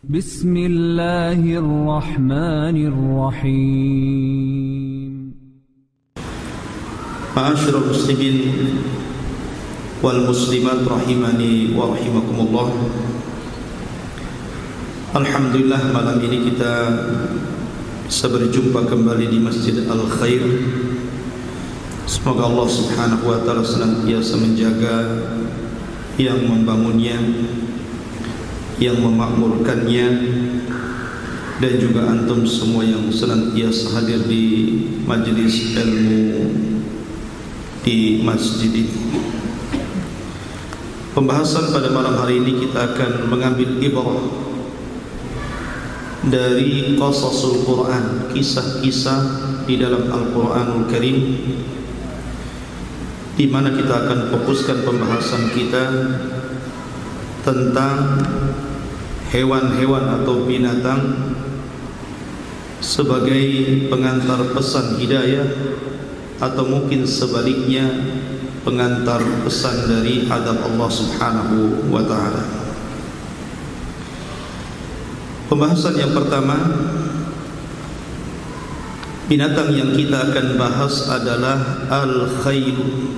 Bismillahirrahmanirrahim. Ma'asyiral muslimin wal muslimat rahimani wa rahimakumullah. Alhamdulillah, malam ini kita bisa berjumpa kembali di Masjid Al-Khair. Semoga Allah subhanahu wa ta'ala senantiasa menjaga yang membangunnya, yang memakmurkannya, dan juga antum semua yang senantiasa hadir di majlis ilmu di masjid ini. Pembahasan pada malam hari ini kita akan mengambil ibrah dari qasasul Quran, kisah-kisah di dalam Al-Quranul Karim, di mana kita akan fokuskan pembahasan kita tentang hewan-hewan atau binatang sebagai pengantar pesan hidayah, atau mungkin sebaliknya pengantar pesan dari adab Allah subhanahu wa ta'ala. Pembahasan yang pertama, binatang yang kita akan bahas adalah al-khailu.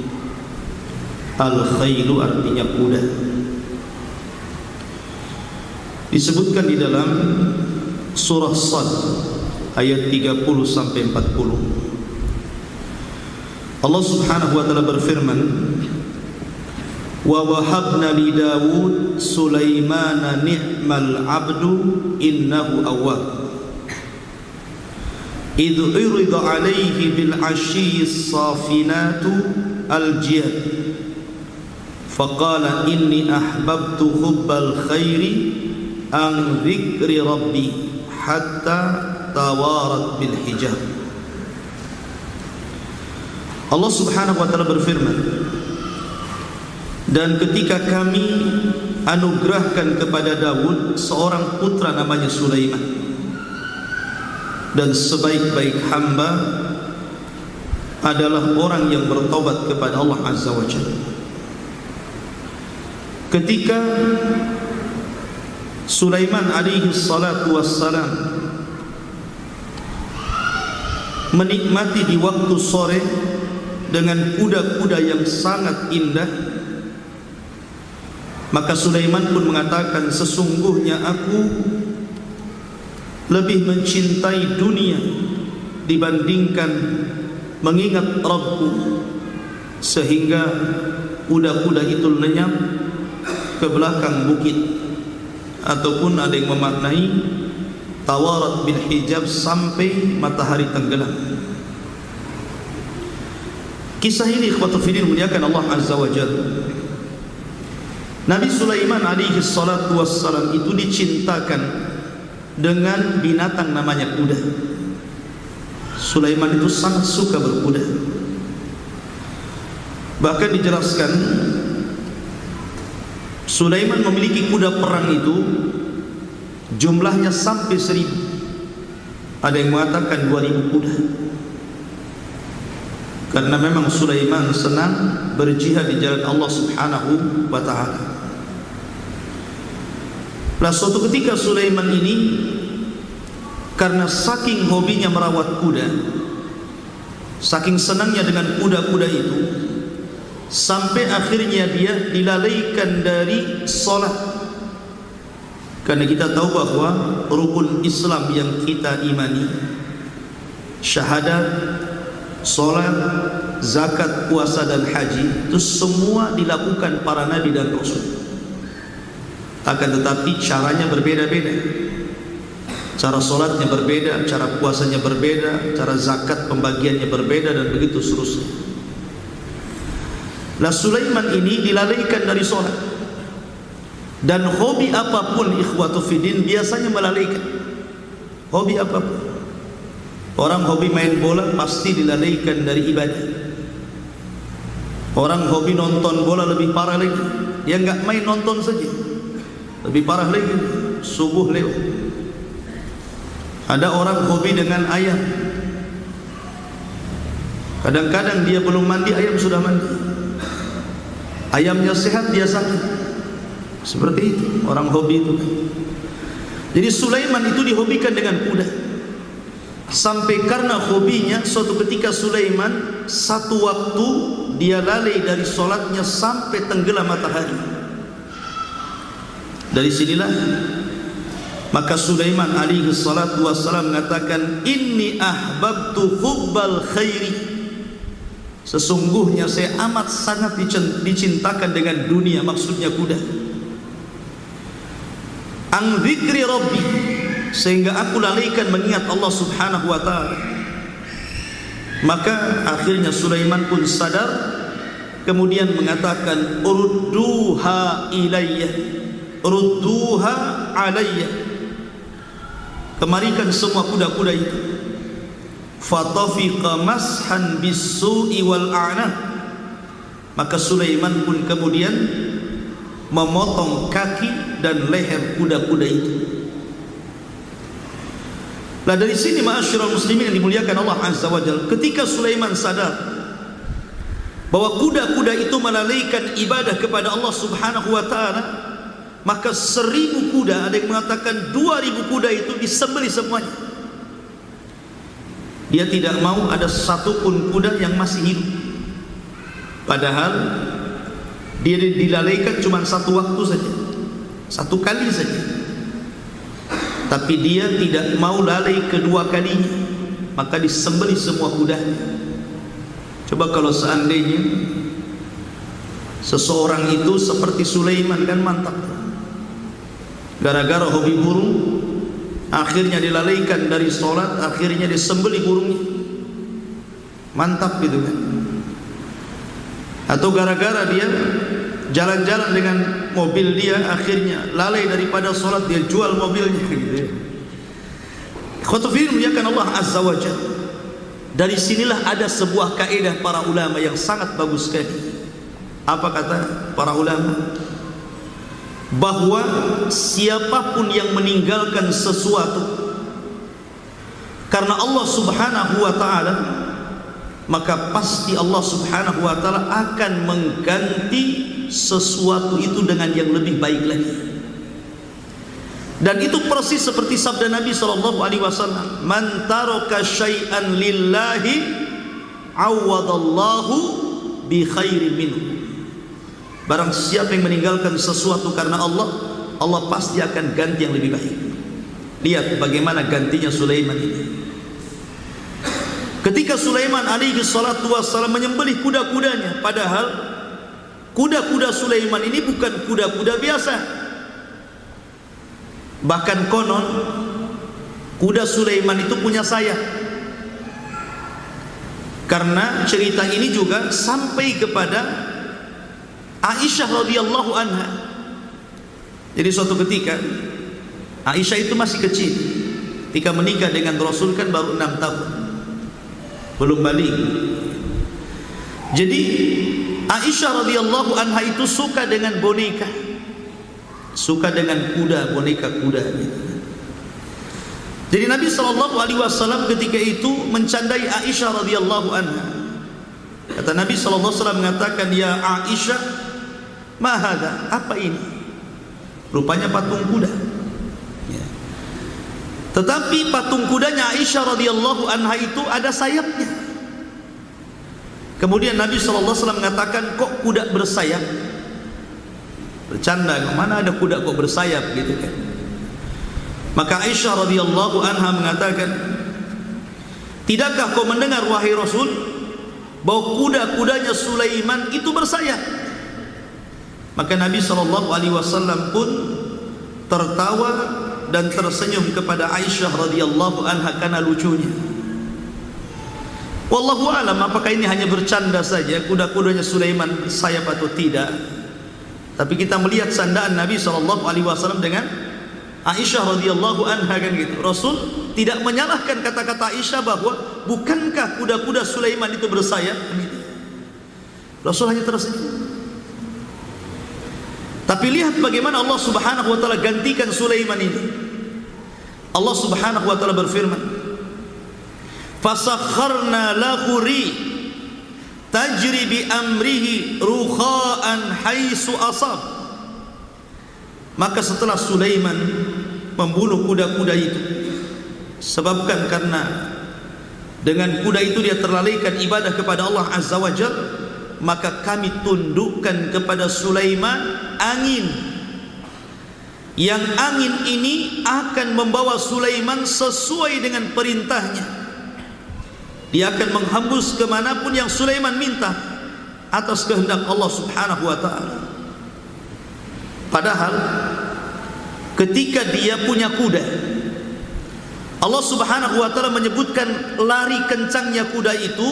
Al-khailu artinya kuda. Disebutkan di dalam surah Sad ayat 30 sampai 40. Allah subhanahu wa ta'ala berfirman, wa wahabna li Dawud Sulaimana ni'mal abdu innahu awwab idh urida alaihi bil ashyi safinatu al jiyad faqala inni ahbabtu hubbal khairi an dhikri rabbi hatta tawarat bil hijab. Allah subhanahu wa ta'ala berfirman, dan ketika kami anugerahkan kepada Dawud seorang putra namanya Sulaiman, dan sebaik-baik hamba adalah orang yang bertobat kepada Allah azza wa jalla. Ketika Sulaiman alaihi salatu wassalam menikmati di waktu sore dengan kuda-kuda yang sangat indah, maka Sulaiman pun mengatakan, sesungguhnya aku lebih mencintai dunia dibandingkan mengingat Rabbku, sehingga kuda-kuda itu lenyap ke belakang bukit, ataupun ada yang memaknai tawarat bil hijab, sampai matahari tenggelam. Kisah ini ikhwatul fillah muliakan Allah azza wa jalla. Nabi Sulaiman alaihi salatu wassalam itu dicintakan dengan binatang namanya kuda. Sulaiman itu sangat suka berkuda. Bahkan dijelaskan Sulaiman memiliki kuda perang itu jumlahnya sampai 1000. Ada yang mengatakan 2000 kuda. Karena memang Sulaiman senang berjihad di jalan Allah subhanahu wa ta'ala. Nah, suatu ketika Sulaiman ini karena saking hobinya merawat kuda, saking senangnya dengan kuda-kuda itu, sampai akhirnya dia dilalaikan dari sholat. Karena kita tahu bahwa rukun Islam yang kita imani, syahadat, sholat, zakat, puasa, dan haji, itu semua dilakukan para nabi dan rasul. Akan tetapi caranya berbeda-beda. Cara sholatnya berbeda, cara puasanya berbeda, cara zakat pembagiannya berbeda, dan begitu seterusnya. Nah, Sulaiman ini dilalaikan dari sholat, dan hobi apapun ikhwatu fiddin biasanya melalaikan. Hobi apapun, orang hobi main bola pasti dilalaikan dari ibadah. Orang hobi nonton bola lebih parah lagi, dia nggak main nonton saja, lebih parah lagi, subuh lewat. Ada orang hobi dengan ayam, kadang-kadang dia belum mandi, ayam sudah mandi. Ayamnya sehat, dia sakit. Seperti itu orang hobi itu. Jadi Sulaiman itu dihobikan dengan kuda. Sampai karena hobinya, suatu ketika Sulaiman satu waktu dia lalai dari solatnya sampai tenggelam matahari. Dari sinilah maka Sulaiman alaihi salatu wassalam mengatakan, inni ahbabtu hubbal khairi, sesungguhnya saya amat sangat dicintakan dengan dunia, maksudnya kuda. An dzikri rabbi, sehingga aku lalaikan mengingat Allah subhanahu wa ta'ala. Maka akhirnya Sulaiman pun sadar, kemudian mengatakan, urduha ilayya, urduha alayya, kemarikan semua kuda-kuda itu. Fatafiqa mashan bis-su'i wal a'nah, maka Sulaiman pun kemudian memotong kaki dan leher kuda-kuda itu. Nah, dari sini ma'asyiral muslimin yang dimuliakan Allah azza wa jalla, ketika Sulaiman sadar bahwa kuda-kuda itu melalaikan ibadah kepada Allah subhanahu wa ta'ala, maka 1000 kuda, ada yang mengatakan 2000 kuda itu disembelih semuanya. Dia tidak mau ada satupun kuda yang masih hidup, padahal dia dilalaikan cuma satu waktu saja, satu kali saja. Tapi dia tidak mau lalai kedua kalinya, maka disembelih semua kudanya. Coba kalau seandainya seseorang itu seperti Sulaiman, kan mantap. Gara-gara hobi burung, akhirnya dilalaikan dari sholat, akhirnya disembelih burungnya. Mantap gitu kan. Atau gara-gara dia jalan-jalan dengan mobil dia, akhirnya lalai daripada sholat, dia jual mobilnya gitu ya. Khotofir muliakan Allah azza wa jalla. Dari sinilah ada sebuah kaidah para ulama yang sangat bagus sekali. Apa kata para ulama? Bahwa siapapun yang meninggalkan sesuatu karena Allah subhanahu wa ta'ala, maka pasti Allah subhanahu wa ta'ala akan mengganti sesuatu itu dengan yang lebih baik lagi. Dan itu persis seperti sabda Nabi SAW, man taraka syai'an lillahi awadallahu bi khairin minhu. Barang siapa yang meninggalkan sesuatu karena Allah, Allah pasti akan ganti yang lebih baik. Lihat bagaimana gantinya Sulaiman ini. Ketika Sulaiman alaihi salatu wassalam menyembelih kuda-kudanya, padahal kuda-kuda Sulaiman ini bukan kuda-kuda biasa. Bahkan konon kuda Sulaiman itu punya sayap. Karena cerita ini juga sampai kepada Aisyah radhiyallahu anha. Jadi suatu ketika Aisyah itu masih kecil ketika menikah dengan Rasul, kan baru 6 tahun, belum balik. Jadi Aisyah radhiyallahu anha itu suka dengan boneka, suka dengan kuda, boneka kuda. Jadi Nabi SAW ketika itu mencandai Aisyah radhiyallahu anha. Kata Nabi SAW mengatakan, ya Aisyah, ma hadha, apa ini? Rupanya patung kuda. Ya. Tetapi patung kudanya Aisyah radhiyallahu anha itu ada sayapnya. Kemudian Nabi SAW mengatakan, kok kuda bersayap? Bercanda, mana ada kuda kok bersayap gitu kan? Maka Aisyah radhiyallahu anha mengatakan, tidakkah kau mendengar wahai Rasul bahwa kuda-kudanya Sulaiman itu bersayap? Maka Nabi SAW pun tertawa dan tersenyum kepada Aisyah radhiyallahu anha karena lucunya. Wallahu alam, apakah ini hanya bercanda saja kuda-kudanya Sulaiman bersayap atau tidak? Tapi kita melihat sandaan Nabi SAW dengan Aisyah radhiyallahu anha kan gitu. Rasul tidak menyalahkan kata-kata Aisyah bahwa bukankah kuda-kuda Sulaiman itu bersayap? Rasul hanya tersenyum. Tapi lihat bagaimana Allah subhanahu wa ta'ala gantikan Sulaiman ini. Allah subhanahu wa ta'ala berfirman, fasakharna lahu rih tajri bi amrihi rukha'an haitsu asab. Maka setelah Sulaiman membunuh kuda-kuda itu. Sebabkan karena dengan kuda itu dia terlalaikan ibadah kepada Allah Azza wa Jalla, maka kami tundukkan kepada Sulaiman angin, yang angin ini akan membawa Sulaiman sesuai dengan perintahnya. Dia akan menghembus kemanapun yang Sulaiman minta atas kehendak Allah Subhanahu wa ta'ala. Padahal ketika dia punya kuda, Allah Subhanahu wa ta'ala menyebutkan lari kencangnya kuda itu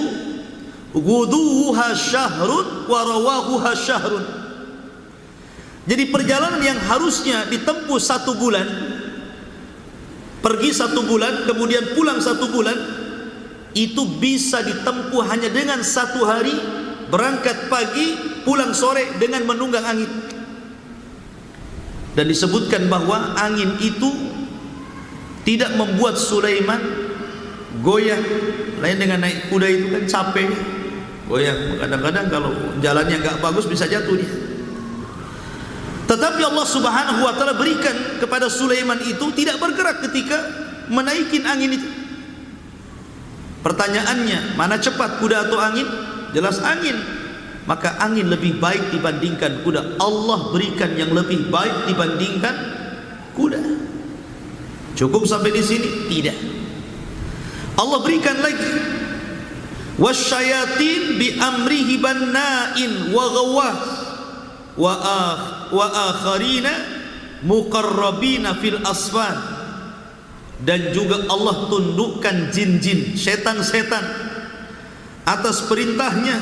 ghuduha syahrun wa rawahuha syahrun. Jadi perjalanan yang harusnya ditempuh 1 bulan, pergi 1 bulan kemudian pulang 1 bulan, itu bisa ditempuh hanya dengan 1 hari, berangkat pagi pulang sore dengan menunggang angin. Dan disebutkan bahwa angin itu tidak membuat Sulaiman goyah. Lain dengan naik kuda itu kan capek, goyah. Kadang-kadang kalau jalannya nggak bagus bisa jatuh dia. Tetapi Allah Subhanahu wa ta'ala berikan kepada Sulaiman itu tidak bergerak ketika menaikin angin itu. Pertanyaannya, mana cepat kuda atau angin? Jelas angin. Maka angin lebih baik dibandingkan kuda. Allah berikan yang lebih baik dibandingkan kuda. Cukup sampai di sini? Tidak. Allah berikan lagi, wasyayatin bi amrihi banna'in wa ghawwas wa akharina muqarrabina fil asfan. Dan juga Allah tundukkan jin-jin, setan-setan atas perintahnya,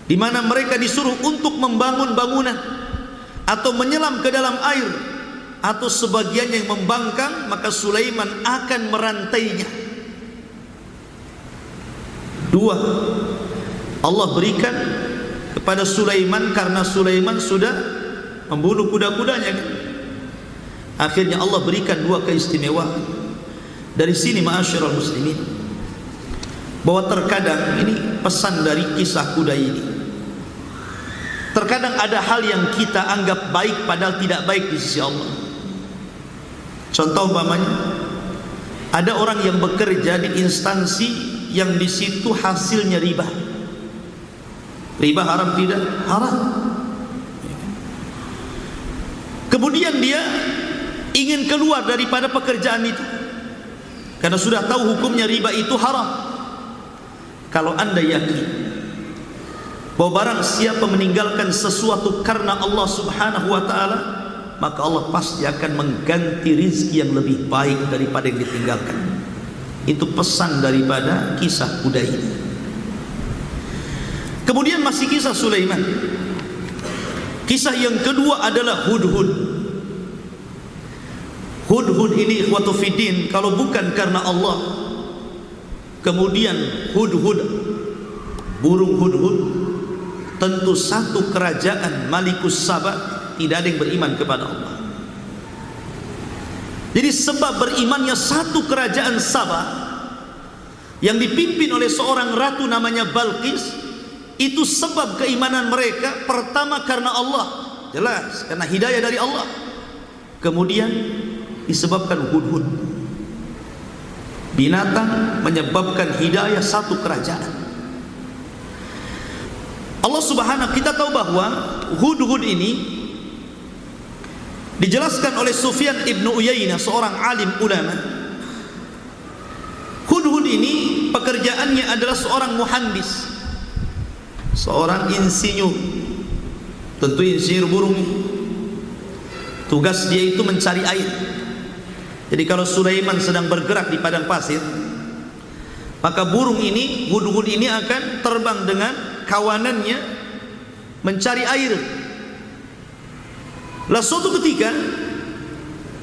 di mana mereka disuruh untuk membangun bangunan atau menyelam ke dalam air, atau sebagian yang membangkang, maka Sulaiman akan merantainya. 2, Allah berikan kepada Sulaiman karena Sulaiman sudah membunuh kuda-kudanya kan? Akhirnya Allah berikan 2 keistimewaan. Dari sini ma'asyiral muslimin, bahwa terkadang ini pesan dari kisah kuda ini, terkadang ada hal yang kita anggap baik padahal tidak baik di sisi Allah. Contoh umpamanya, ada orang yang bekerja di instansi yang di situ hasilnya riba. Riba haram tidak? Haram. Kemudian dia ingin keluar daripada pekerjaan itu karena sudah tahu hukumnya riba itu haram. Kalau anda yakin bahwa barang siapa meninggalkan sesuatu karena Allah Subhanahu wa ta'ala, maka Allah pasti akan mengganti rizki yang lebih baik daripada yang ditinggalkan. Itu pesan daripada kisah kuda ini. Kemudian masih kisah Sulaiman. Kisah yang kedua adalah Hudhud. Hudhud ini ikhwatu fiddin, kalau bukan karena Allah, kemudian Hudhud, burung Hudhud, tentu satu kerajaan Malikus Saba tidak ada yang beriman kepada Allah. Jadi sebab berimannya satu kerajaan Saba yang dipimpin oleh seorang ratu namanya Balqis, itu sebab keimanan mereka pertama karena Allah, jelas karena hidayah dari Allah. Kemudian disebabkan Hudhud, binatang menyebabkan hidayah satu kerajaan. Allah Subhanahu, kita tahu bahwa Hudhud ini dijelaskan oleh Sufyan ibnu Uyainah, seorang alim ulama. Hudhud ini pekerjaannya adalah seorang muhandis, seorang insinyur, tentu insinyur burung. Tugas dia itu mencari air. Jadi kalau Sulaiman sedang bergerak di padang pasir, maka burung ini, Hudhud ini akan terbang dengan kawanannya mencari air. Lah suatu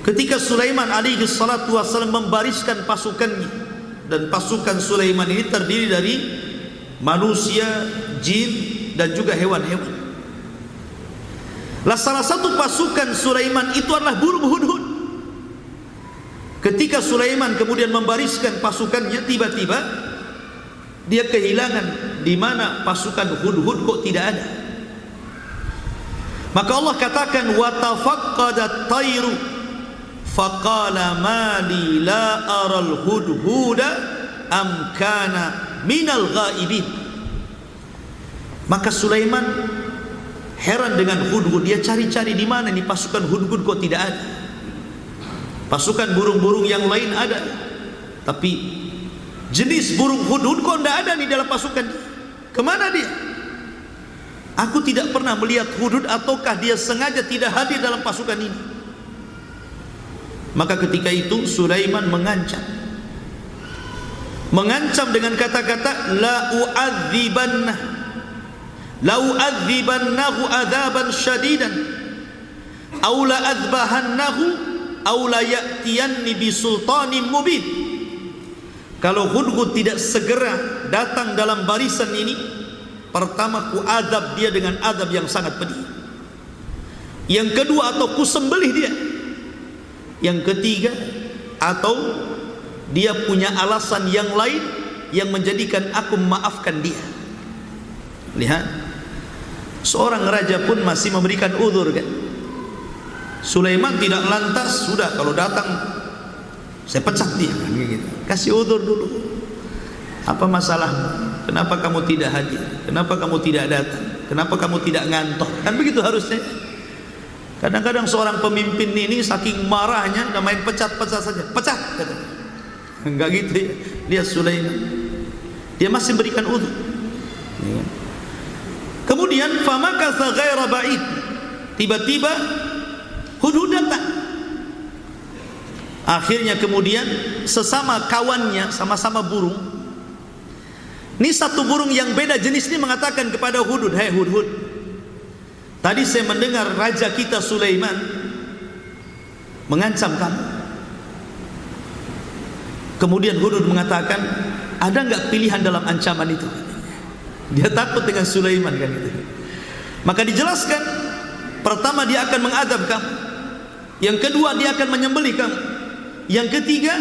ketika Sulaiman alaihi salatu wassalam membariskan pasukannya, dan pasukan Sulaiman ini terdiri dari manusia, jin, dan juga hewan-hewan. Lah salah satu pasukan Sulaiman itu adalah burung Hudhud. Ketika Sulaiman kemudian membariskan pasukannya, tiba-tiba dia kehilangan di mana pasukan Hudhud kok tidak ada. Maka Allah katakan wa tafaqqadat tayru faqala mali la aral hudhuda am kana minal ghaibin. Maka Sulaiman heran dengan hudhud. Dia cari-cari di mana nih pasukan hudhud, kok tidak ada. Pasukan burung-burung yang lain ada, tapi jenis burung hudhud kok tidak ada di dalam pasukan. Kemana dia? Aku tidak pernah melihat hudhud, ataukah dia sengaja tidak hadir dalam pasukan ini? Maka ketika itu Sulaiman mengancam dengan kata-kata la u'adzibannahu adzaban syadidan aw la adbahannahu aw la ya'tiyanni bisultanin mubin. Kalau hudhud tidak segera datang dalam barisan ini, pertama ku azab dia dengan azab yang sangat pedih. Yang kedua, atau ku sembelih dia. Yang ketiga, atau dia punya alasan yang lain yang menjadikan aku memaafkan dia. Lihat, seorang raja pun masih memberikan uzur kan. Sulaiman tidak lantas sudah kalau datang saya pecat dia kan, gitu. Kasih uzur dulu. Apa masalahmu? Kenapa kamu tidak hadir? Kenapa kamu tidak datang? Kenapa kamu tidak ngantor? Kan begitu harusnya. Kadang-kadang seorang pemimpin ini saking marahnya udah main pecat-pecat saja. Pecat kata. Enggak gitu ya. Lihat Sulaiman. Dia masih berikan uzur. Ya. Kemudian famakatha ghaira ba'id. Tiba-tiba hudhud datang. Akhirnya kemudian sesama kawannya, sama-sama burung. Ini satu burung yang beda jenis ini mengatakan kepada hudhud, "Hei hudhud, tadi saya mendengar raja kita Sulaiman mengancam kamu." Kemudian hudhud mengatakan, "Ada enggak pilihan dalam ancaman itu?" Dia takut dengan Sulaiman kan gitu. Maka dijelaskan, pertama dia akan mengadab kamu, yang kedua dia akan menyembelih kamu, yang ketiga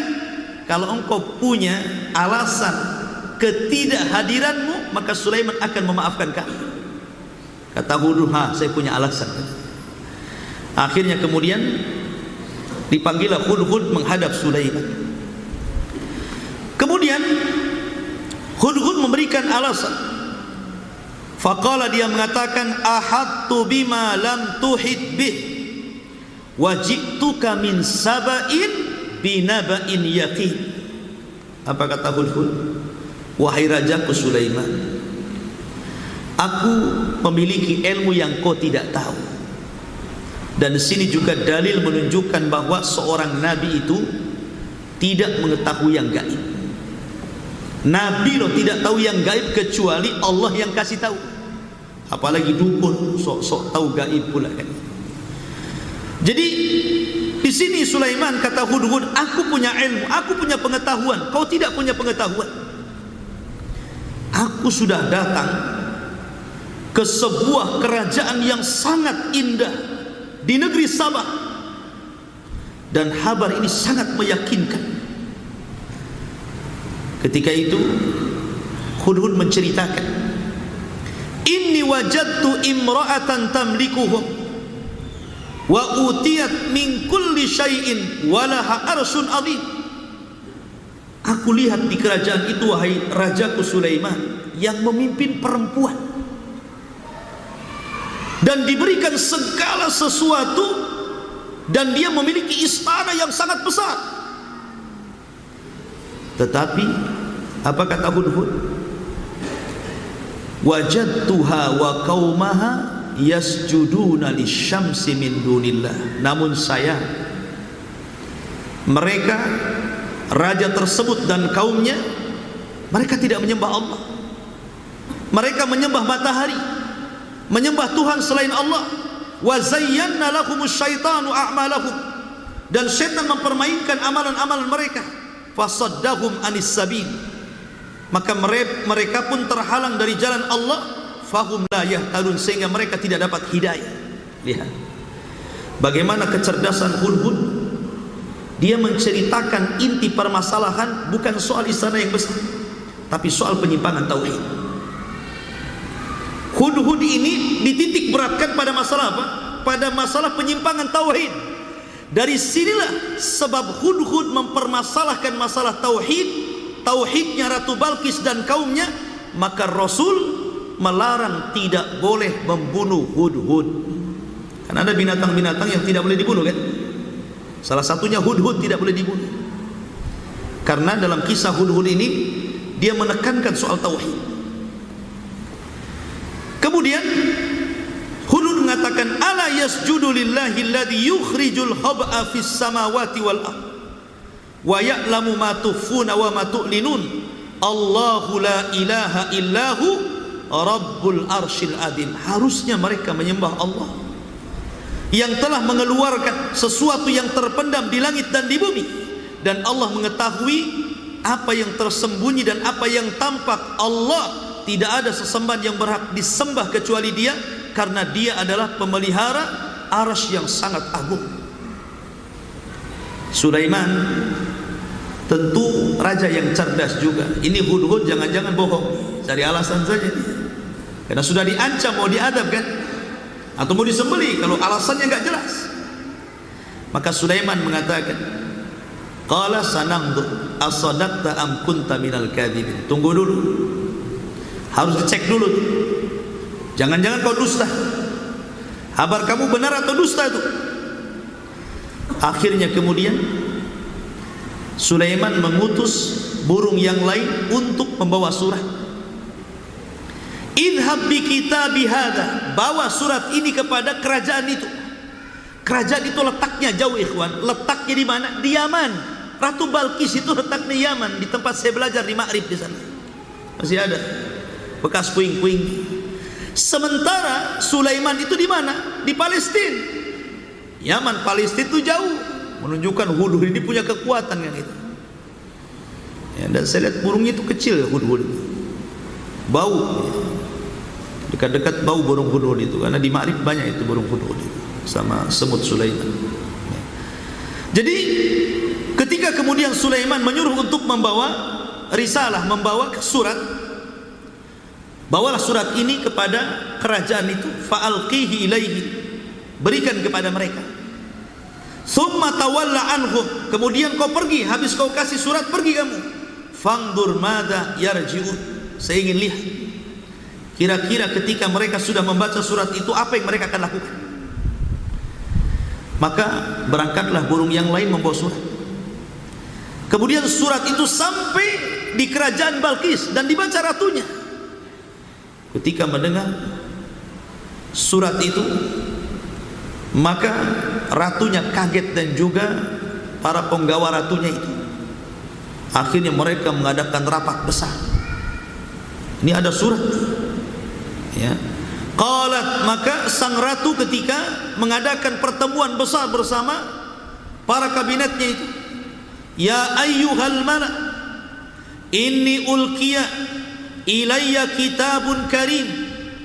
kalau engkau punya alasan ketidakhadiranmu maka Sulaiman akan memaafkan kamu. Kata hudhud, saya punya alasan. Akhirnya kemudian dipanggillah hudhud menghadap Sulaiman. Kemudian hudhud memberikan alasan. Faqala, dia mengatakan, ahadtu bima lam tuhid bih wa ji'tuka min saba'in binaba'in yaqin. Apa kata hudhud? Wahai rajaku Sulaiman, aku memiliki ilmu yang kau tidak tahu. Dan di sini juga dalil menunjukkan bahwa seorang nabi itu tidak mengetahui yang gaib. Nabi loh tidak tahu yang gaib kecuali Allah yang kasih tahu. Apalagi dukun sok-sok tahu gaib pula kan. Jadi di sini Sulaiman kata hudhud, aku punya ilmu, aku punya pengetahuan, kau tidak punya pengetahuan. Aku sudah datang ke sebuah kerajaan yang sangat indah di negeri Sabah, dan kabar ini sangat meyakinkan. Ketika itu hudhud menceritakan, inni wajadtu imra'atan tamlikuhum wa utiyat min kulli syai'in wa laha arsyun 'azim. Aku lihat di kerajaan itu, wahai rajaku Sulaiman, yang memimpin perempuan dan diberikan segala sesuatu, dan dia memiliki istana yang sangat besar. Tetapi apa kata hudhud? Wajadtuha wa qaumaha yasjuduna lisyamsi min dunillah. Namun sayang, mereka, raja tersebut dan kaumnya, mereka tidak menyembah Allah. Mereka menyembah matahari, menyembah Tuhan selain Allah. Wa zayyana lahumus syaitanu a'malahum, dan syaitan mempermainkan amalan-amalan mereka. Fasaddahum anis sabil, maka mereka pun terhalang dari jalan Allah. Fahum la yahtadun, sehingga mereka tidak dapat hidayah. Lihat bagaimana kecerdasan hudhud. Dia menceritakan inti permasalahan bukan soal istana yang besar, tapi soal penyimpangan tauhid. Hudhud ini dititik beratkan pada masalah apa? Pada masalah penyimpangan tauhid. Dari sinilah sebab Hudhud mempermasalahkan masalah tauhidnya Ratu Balqis dan kaumnya, maka Rasul melarang tidak boleh membunuh Hudhud. Karena ada binatang-binatang yang tidak boleh dibunuh kan? Salah satunya Hudhud tidak boleh dibunuh. Karena dalam kisah Hudhud ini dia menekankan soal tauhid. Kemudian Hudhud mengatakan, ala yasjudu lillahi alladhi yukhrijul khab'a fis samawati wal ardh wa ya'lamu ma tukhfuna wa ma tu'linun, Allahu la ilaha illahu rabbul arsyil azim. Harusnya mereka menyembah Allah yang telah mengeluarkan sesuatu yang terpendam di langit dan di bumi, dan Allah mengetahui apa yang tersembunyi dan apa yang tampak. Allah tidak ada sesembahan yang berhak disembah kecuali Dia, karena Dia adalah pemelihara arsy yang sangat agung. Sulaiman tentu raja yang cerdas juga. Ini Hudhud jangan-jangan bohong, cari alasan saja dia. Karena sudah diancam mau diadab kan, atau mau disembelih kalau alasannya enggak jelas. Maka Sulaiman mengatakan, qala sanamdu asadaqta am kunta minal kadhibin. Tunggu dulu, harus dicek dulu. Jangan-jangan kau dusta, kabar kamu benar atau dusta itu. Akhirnya kemudian Sulaiman mengutus burung yang lain untuk membawa surat. Idhab bi kitabi hadha, bawa surat ini kepada kerajaan itu. Kerajaan itu letaknya jauh ikhwan. Letaknya di mana? Di Yaman. Ratu Balqis itu letaknya Yaman, di tempat saya belajar di Ma'rib di sana. Masih ada bekas puing-puing. Sementara Sulaiman itu di mana? Di Palestina. Yaman, Palestina itu jauh, menunjukkan Hudhud ini punya kekuatan kan itu. Ya, dan saya lihat burungnya itu kecil, Hudhud. Bau, dekat-dekat bau burung Hudhud itu, karena di Ma'rib banyak itu burung Hudhud itu, sama semut Sulaiman. Ya. Jadi ketika kemudian Sulaiman menyuruh untuk membawa risalah, membawa surat, bawalah surat ini kepada kerajaan itu, fa'alqihi ilaihi, berikan kepada mereka. Summa tawalla anhum, kemudian kau pergi, habis kau kasih surat pergi kamu. Fangdur madza yarji'un, saya ingin lihat kira-kira ketika mereka sudah membaca surat itu apa yang mereka akan lakukan. Maka berangkatlah burung yang lain membawa surat. Kemudian surat itu sampai di kerajaan Balqis dan dibaca ratunya. Ketika mendengar surat itu, maka ratunya kaget dan juga para penggawa ratunya itu. Akhirnya mereka mengadakan rapat besar. Ini ada surat. Ya. Qalat, maka sang ratu ketika mengadakan pertemuan besar bersama para kabinetnya itu, ya ayyuhal mala, inni ulqiya ilayya kitabun karim,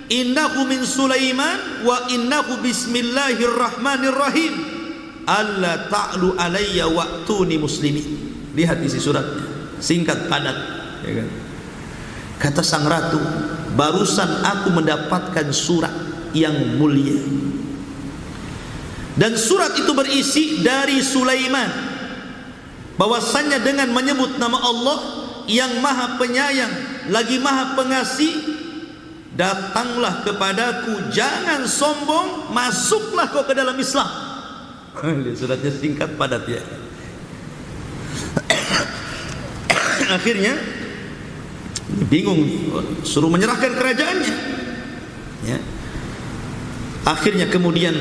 innahu min Sulaiman wa innahu bismillahirrahmanirrahim, alla ta'lu alayya wa'tuni muslimin. Lihat isi suratnya, singkat padat, ya kan? Kata sang ratu, barusan aku mendapatkan surat yang mulia, dan surat itu berisi dari Sulaiman, bahwasannya dengan menyebut nama Allah yang maha penyayang lagi maha pengasih, datanglah kepadaku, jangan sombong, masuklah kau ke dalam Islam. Suratnya singkat padat ya. Akhirnya bingung, suruh menyerahkan kerajaannya ya. Akhirnya kemudian,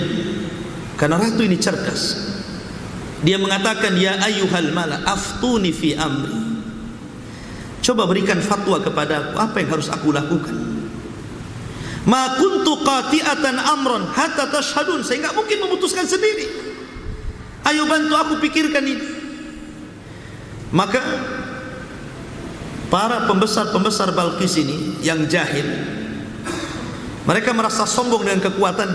karena ratu ini cerdas, dia mengatakan, ya ayyuhal mala aftuni fi amri, coba berikan fatwa kepada aku, apa yang harus aku lakukan. Ma kuntu qati'atan amran hatta tashhadun, saya enggak mungkin memutuskan sendiri, ayo bantu aku pikirkan ini. Maka para pembesar-pembesar Balqis ini yang jahil, mereka merasa sombong dengan kekuatan.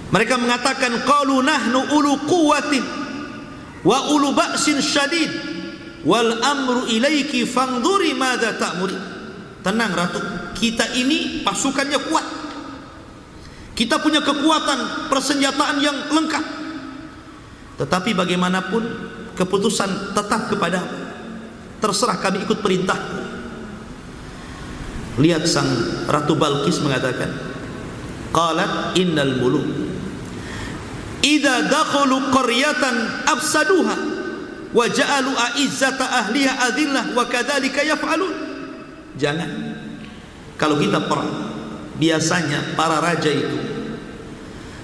Mereka mengatakan, qalu nahnu ulu quwwatin wa ulu ba'sin syadid wal amru ilaiki fangduri madza ta'muri. Tenang ratu, kita ini pasukannya kuat, kita punya kekuatan persenjataan yang lengkap, tetapi bagaimanapun keputusan tetap kepadamu, terserah, kami ikut perintah. Lihat sang Ratu Balqis mengatakan, qalat innal muluk idza dakhalu qaryatan afsaduha wa ja'alu a'izzata ahliha adillah wa kadzalika yaf'alun. Jangan, kalau kita perang, biasanya para raja itu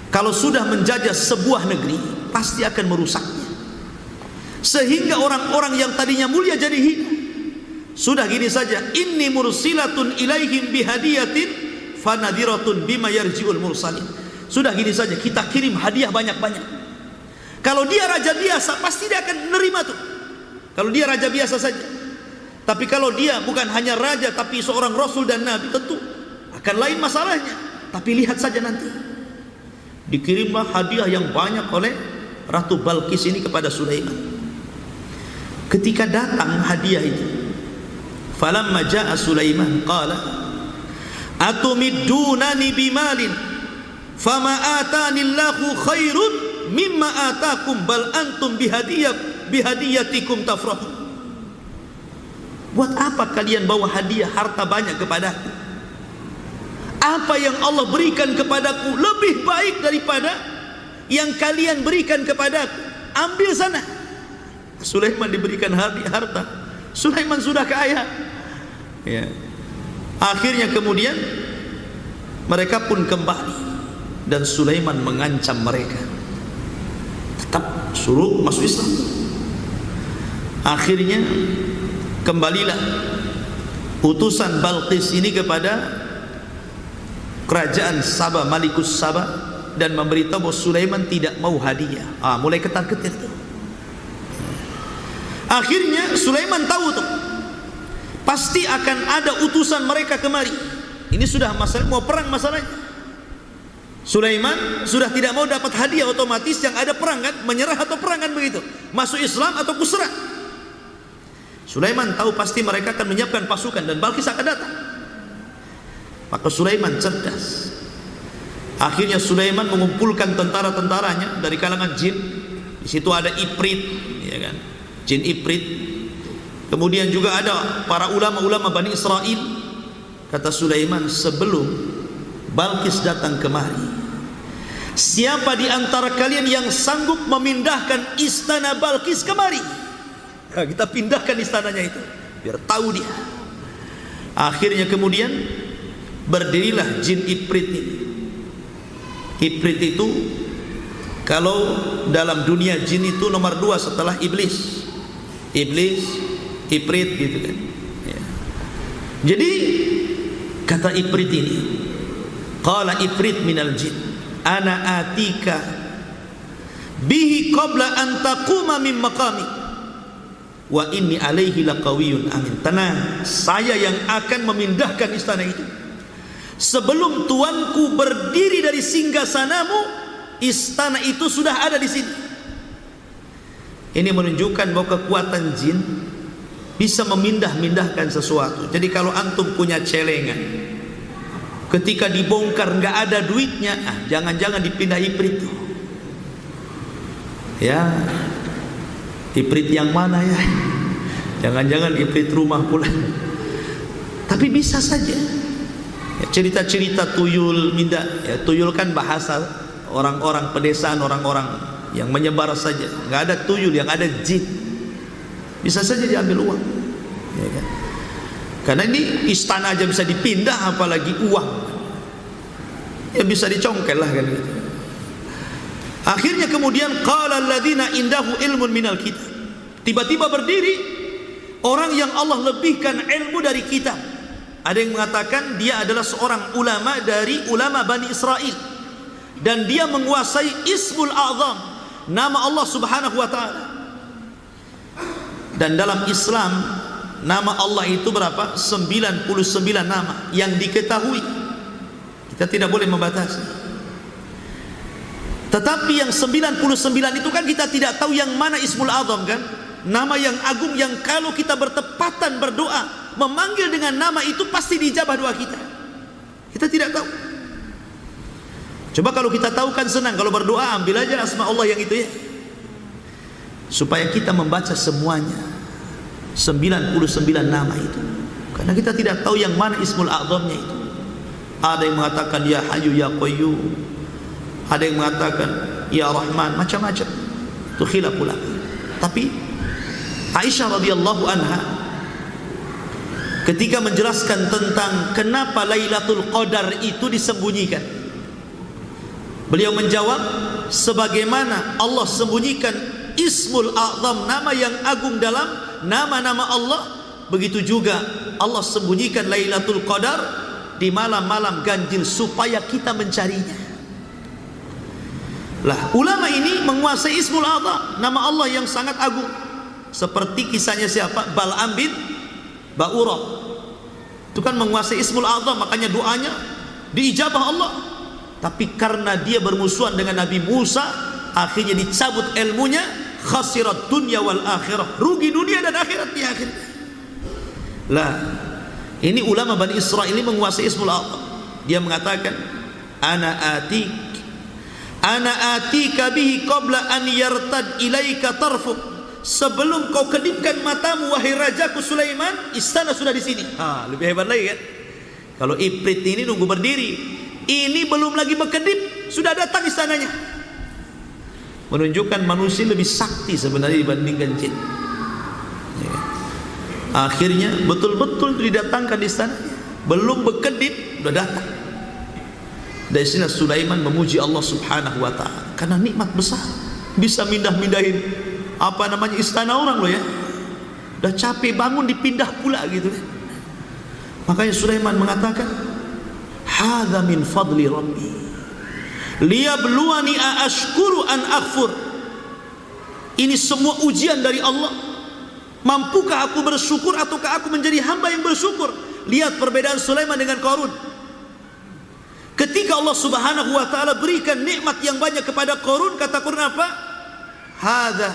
kalau sudah menjajah sebuah negeri pasti akan merusaknya, sehingga orang-orang yang tadinya mulia jadi hina. Sudah gini saja, inni mursilatun ilaihim bihadiyatin fanadiratun bima yarji'ul mursalin. Sudah gini saja, kita kirim hadiah banyak-banyak. Kalau dia raja biasa pasti dia akan menerima tuh, kalau dia raja biasa saja. Tapi kalau dia bukan hanya raja tapi seorang rasul dan nabi, tentu akan lain masalahnya. Tapi lihat saja nanti, dikirimlah hadiah yang banyak oleh Ratu Balqis ini kepada Sulaiman. Ketika datang hadiah itu, falamma jaa Sulaiman qala atumiddunani bimalin fama atanillahu khairun mimma atakum bal antum bihadiyatikum tafrahun. Buat apa kalian bawa hadiah harta banyak kepadaku? Apa yang Allah berikan kepadaku lebih baik daripada yang kalian berikan kepadaku. Ambil sana. Sulaiman diberikan harta. Sulaiman sudah kaya, ya. Akhirnya kemudian mereka pun kembali, dan Sulaiman mengancam mereka, tetap suruh masuk Islam. Akhirnya kembalilah utusan Balqis ini kepada kerajaan Sabah, Malikus Sabah, dan memberitahu bahwa Sulaiman tidak mau hadiah. Mulai ketar-ketir tuh. Akhirnya Sulaiman tahu tuh, pasti akan ada utusan mereka kemari. Ini sudah masalah, mau perang masalahnya. Sulaiman sudah tidak mau dapat hadiah, otomatis yang ada perang kan, menyerah atau perang kan begitu, masuk Islam atau kusrah. Sulaiman tahu pasti mereka akan menyiapkan pasukan dan Balqis akan datang. Maka Sulaiman cerdas. Akhirnya Sulaiman mengumpulkan tentara-tentaranya dari kalangan jin. Di situ ada Ifrit, ya kan? Jin Ifrit. Kemudian juga ada para ulama-ulama Bani Israel. Kata Sulaiman, sebelum Balqis datang kemari, siapa di antara kalian yang sanggup memindahkan istana Balqis kemari? Kita pindahkan istananya itu, biar tahu dia. Akhirnya kemudian berdirilah jin Ifrit ini. Ifrit itu kalau dalam dunia jin itu nomor 2 setelah iblis. Iblis, Ifrit gitu kan, ya. Jadi kata Ifrit ini, qala Ifrit minal jin ana atika bihi qabla an taquma min maqami wa inni alaihi laqawiyyun amin. Tenang, saya yang akan memindahkan istana itu. Sebelum tuanku berdiri dari singgasanamu, istana itu sudah ada di sini. Ini menunjukkan bahwa kekuatan jin bisa memindah-mindahkan sesuatu. Jadi kalau antum punya celengan, ketika dibongkar nggak ada duitnya, jangan-jangan dipindah Ifrit. Ya, Ifrit yang mana ya? Jangan-jangan Ifrit rumah pula. Tapi bisa saja. Ya, cerita-cerita tuyul minda, ya, tuyul kan bahasa orang-orang pedesaan, orang-orang yang menyebar saja. Nggak ada tuyul, yang ada jin. Bisa saja diambil uang, ya kan? Karena ini istana aja bisa dipindah, apalagi uang. Ya bisa dicongkel lah kan gitu. Akhirnya kemudian qala alladzina indahu ilmun minal kitab. Tiba-tiba berdiri orang yang Allah lebihkan ilmu dari kitab. Ada yang mengatakan dia adalah seorang ulama dari ulama Bani Israel, dan dia menguasai Ismul A'zam, nama Allah Subhanahu wa taala. Dan dalam Islam nama Allah itu berapa? 99 nama yang diketahui. Kita tidak boleh membatasi. Tetapi yang 99 itu kan kita tidak tahu yang mana Ismul A'zam kan? Nama yang agung yang kalau kita bertepatan berdoa memanggil dengan nama itu pasti dijabah doa kita. Kita tidak tahu. Coba kalau kita tahu kan senang, kalau berdoa ambil aja asma Allah yang itu ya. supaya kita membaca semuanya 99 nama itu, karena kita tidak tahu yang mana Ismul A'zamnya itu. Ada yang mengatakan Ya Hayyu Ya Qayyum, ada yang mengatakan Ya Rahman, macam-macam. Itu khilaf ulama. Tapi Aisyah radhiyallahu anha ketika menjelaskan tentang kenapa Lailatul Qadar itu disembunyikan, beliau menjawab, sebagaimana Allah sembunyikan Ismul A'zam, nama yang agung dalam nama-nama Allah, begitu juga Allah sembunyikan Lailatul Qadar di malam-malam ganjil supaya kita mencarinya. Lah, ulama ini menguasai Ismul A'zam, nama Allah yang sangat agung. Seperti kisahnya siapa? Bal'am bin Ba'urah. Itu kan menguasai Ismul A'zam, makanya doanya diijabah Allah. Tapi karena dia bermusuhan dengan Nabi Musa, akhirnya dicabut ilmunya, khasirat dunya wal akhirah, rugi dunia dan akhirat di akhir. Lah, ini ulama Bani Israil ini menguasai Ismul A'zam. Dia mengatakan, ana atika bihi qabla an yartad ilaika tarfuk. Sebelum kau kedipkan matamu wahai rajaku Sulaiman, istana sudah di sini. Lebih hebat lagi kan? Kalau Ifrit ini nunggu berdiri, ini belum lagi berkedip sudah datang istananya. Menunjukkan manusia lebih sakti sebenarnya dibandingkan jin. Ya. Akhirnya betul-betul didatangkan di istananya, belum berkedip sudah datang. Dari sini Sulaiman memuji Allah Subhanahu wa taala karena nikmat besar, bisa mindah-mindahin apa namanya istana orang loh ya. Udah capek bangun dipindah pula gitu kan. Makanya Sulaiman mengatakan, hadza min fadli rabbi liyabluwani aashkuru an akfur. Ini semua ujian dari Allah. Mampukah aku bersyukur ataukah aku menjadi hamba yang bersyukur? Lihat perbedaan Sulaiman dengan Qarun. Ketika Allah Subhanahu wa taala berikan nikmat yang banyak kepada Qarun, kata Qarun apa? Hadza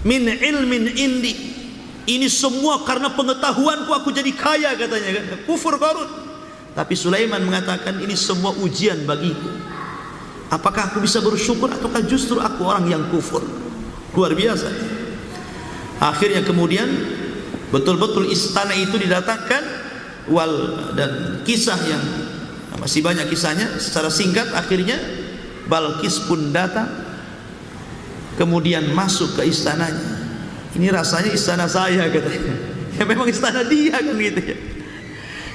min ilmin indi. Ini semua karena pengetahuanku aku jadi kaya, katanya kan. Kufur Qarun. Tapi Sulaiman mengatakan ini semua ujian bagiku. Apakah aku bisa bersyukur ataukah justru aku orang yang kufur? Luar biasa. Akhirnya kemudian betul-betul istana itu didatangkan dan kisah yang masih banyak kisahnya. Secara singkat, akhirnya Balqis pun datang, kemudian masuk ke istananya. Ini rasanya istana saya, katanya. Ya memang istana dia kan gitu ya.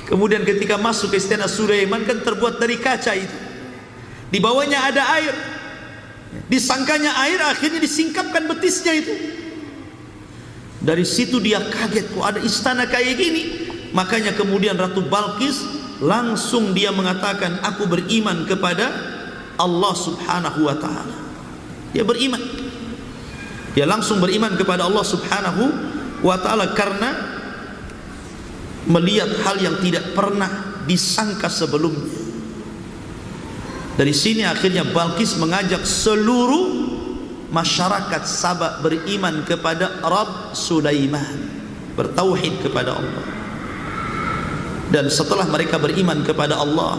Kemudian ketika masuk ke istana Sulaiman kan terbuat dari kaca itu. Di bawahnya ada air. Disangkanya air, akhirnya disingkapkan betisnya itu. Dari situ dia kaget, kok ada istana kayak gini. Makanya kemudian Ratu Balqis langsung dia mengatakan, aku beriman kepada Allah Subhanahu wa taala. Dia beriman. Dia langsung beriman kepada Allah Subhanahu wa taala karena melihat hal yang tidak pernah disangka sebelumnya. Dari sini akhirnya Balqis mengajak seluruh masyarakat Sabah beriman kepada Rabb Sulaiman, bertauhid kepada Allah. Dan setelah mereka beriman kepada Allah,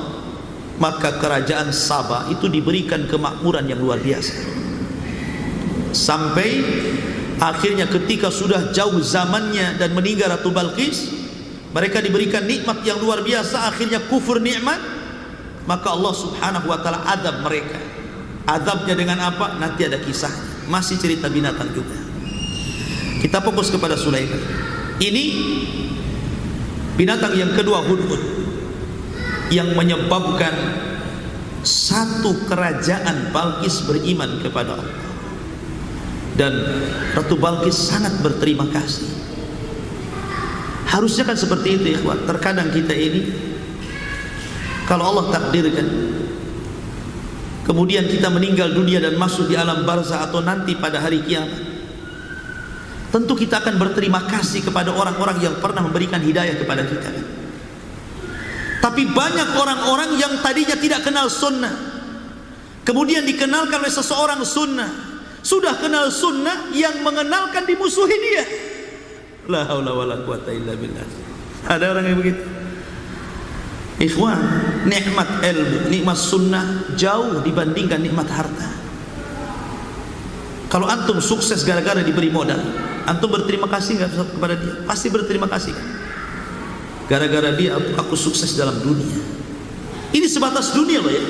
maka kerajaan Sabah itu diberikan kemakmuran yang luar biasa. Sampai akhirnya ketika sudah jauh zamannya dan meninggal Ratu Balqis, mereka diberikan nikmat yang luar biasa, akhirnya kufur nikmat, maka Allah Subhanahu wa taala adab mereka. Adabnya dengan apa? Nanti ada kisahnya. Masih cerita binatang juga. Kita fokus kepada Sulaiman. Ini binatang yang kedua, hudhud, yang menyebabkan satu kerajaan Balqis beriman kepada Allah. Dan Ratu Balqis sangat berterima kasih. Harusnya kan seperti itu, ikhwan. Terkadang kita ini, kalau Allah takdirkan kemudian kita meninggal dunia dan masuk di alam barzah atau nanti pada hari kiamat, tentu kita akan berterima kasih kepada orang-orang yang pernah memberikan hidayah kepada kita. Tapi banyak orang-orang yang tadinya tidak kenal sunnah, kemudian dikenalkan oleh seseorang sunnah. Sudah kenal sunnah, yang mengenalkan dimusuhi dia. La haula wala quwata illa billah. Ada orang yang begitu. Ikhwan, nikmat ilmu, nikmat sunnah jauh dibandingkan nikmat harta. Kalau antum sukses gara-gara diberi modal, antum berterima kasih nggak kepada dia? Pasti berterima kasih. Gara-gara dia aku sukses dalam dunia. Ini sebatas dunia loh ya.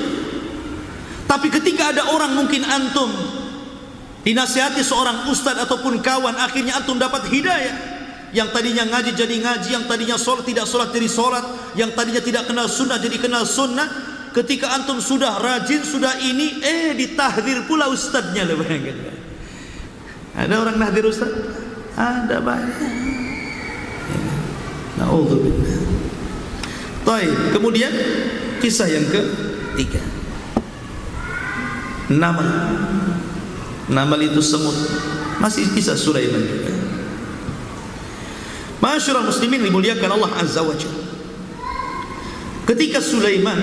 Tapi ketika ada orang, mungkin antum dinasihati seorang ustadz ataupun kawan, akhirnya antum dapat hidayah. Yang tadinya ngaji jadi ngaji, yang tadinya sholat tidak sholat jadi sholat, yang tadinya tidak kenal sunnah jadi kenal sunnah. Ketika antum sudah rajin, sudah ini, ditahdir pula ustadznya loh, bayangkan. Ada orang nahdir ustadz? Ada banyak. Na'udzubillah. Baik, kemudian kisah yang ketiga. Namal. Namal itu semut. Masih kisah Sulaiman juga. Ma'asyiral muslimin dimuliakan Allah Azza wa Jalla. Ketika Sulaiman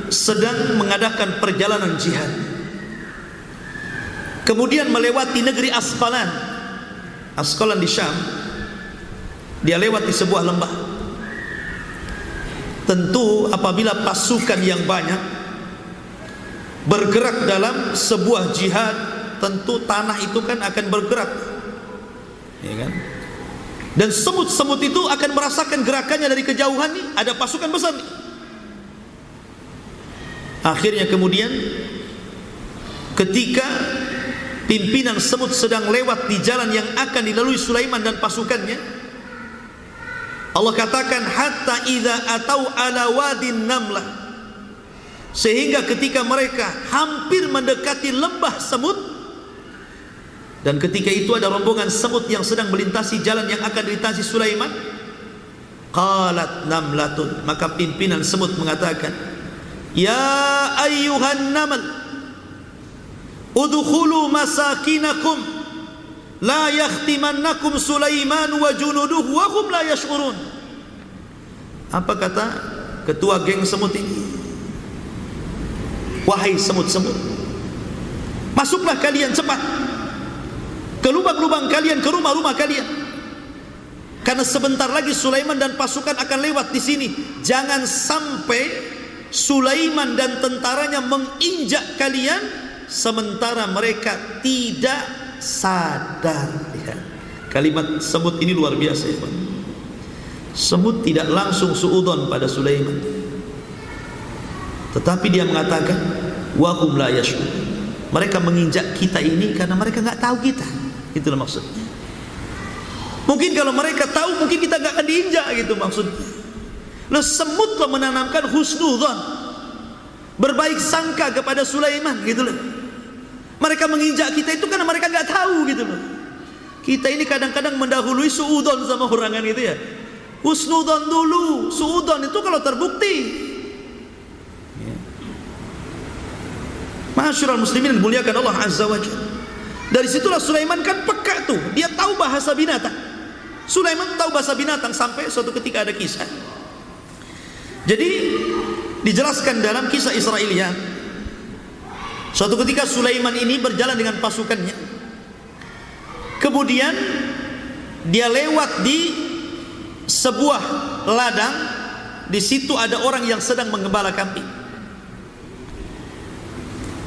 sedang mengadakan perjalanan jihad, kemudian melewati negeri Asqalan di Syam, dia lewat di sebuah lembah. Tentu apabila pasukan yang banyak bergerak dalam sebuah jihad, tentu tanah itu kan akan bergerak, ya kan? Dan semut-semut itu akan merasakan gerakannya dari kejauhan nih, ada pasukan besar nih. Akhirnya kemudian ketika pimpinan semut sedang lewat di jalan yang akan dilalui Sulaiman dan pasukannya, Allah katakan hatta idza atau ala wadin namlah, sehingga ketika mereka hampir mendekati lembah semut, dan ketika itu ada rombongan semut yang sedang melintasi jalan yang akan dilintasi Sulaiman, qalat namlatun, maka pimpinan semut mengatakan, ya ayyuhan namal udkhulu masakinakum la yakhtimannakum Sulaiman wa junuduhu wa hum la yash'urun. Apa kata ketua geng semut ini? Wahai semut-semut, masuklah kalian cepat ke lubang-lubang kalian, ke rumah-rumah kalian, karena sebentar lagi Sulaiman dan pasukan akan lewat di sini. Jangan sampai Sulaiman dan tentaranya menginjak kalian sementara mereka tidak sadar. Ya. Kalimat semut ini luar biasa ya, Pak. Semut tidak langsung suudzon pada Sulaiman, tetapi dia mengatakan wahum la yash'ur. Mereka menginjak kita ini karena mereka nggak tahu kita. Itulah maksudnya. Mungkin kalau mereka tahu, mungkin kita nggak akan diinjak, gitu maksudnya. Loh, semut loh menanamkan husnudzon, berbaik sangka kepada Sulaiman, gitu loh. Mereka menginjak kita itu karena mereka nggak tahu, gitu loh. Kita ini kadang-kadang mendahului suudzon sama orang kan, gitu ya. Husnudzon dulu, suudzon itu kalau terbukti. Ma'asyiral muslimin dimuliakan Allah Azza wa Jalla. Dari situlah Sulaiman kan peka tuh, dia tahu bahasa binatang. Sulaiman tahu bahasa binatang sampai suatu ketika ada kisah. Jadi dijelaskan dalam kisah Israiliyat, suatu ketika Sulaiman ini berjalan dengan pasukannya. Kemudian dia lewat di sebuah ladang, di situ ada orang yang sedang menggembala kambing.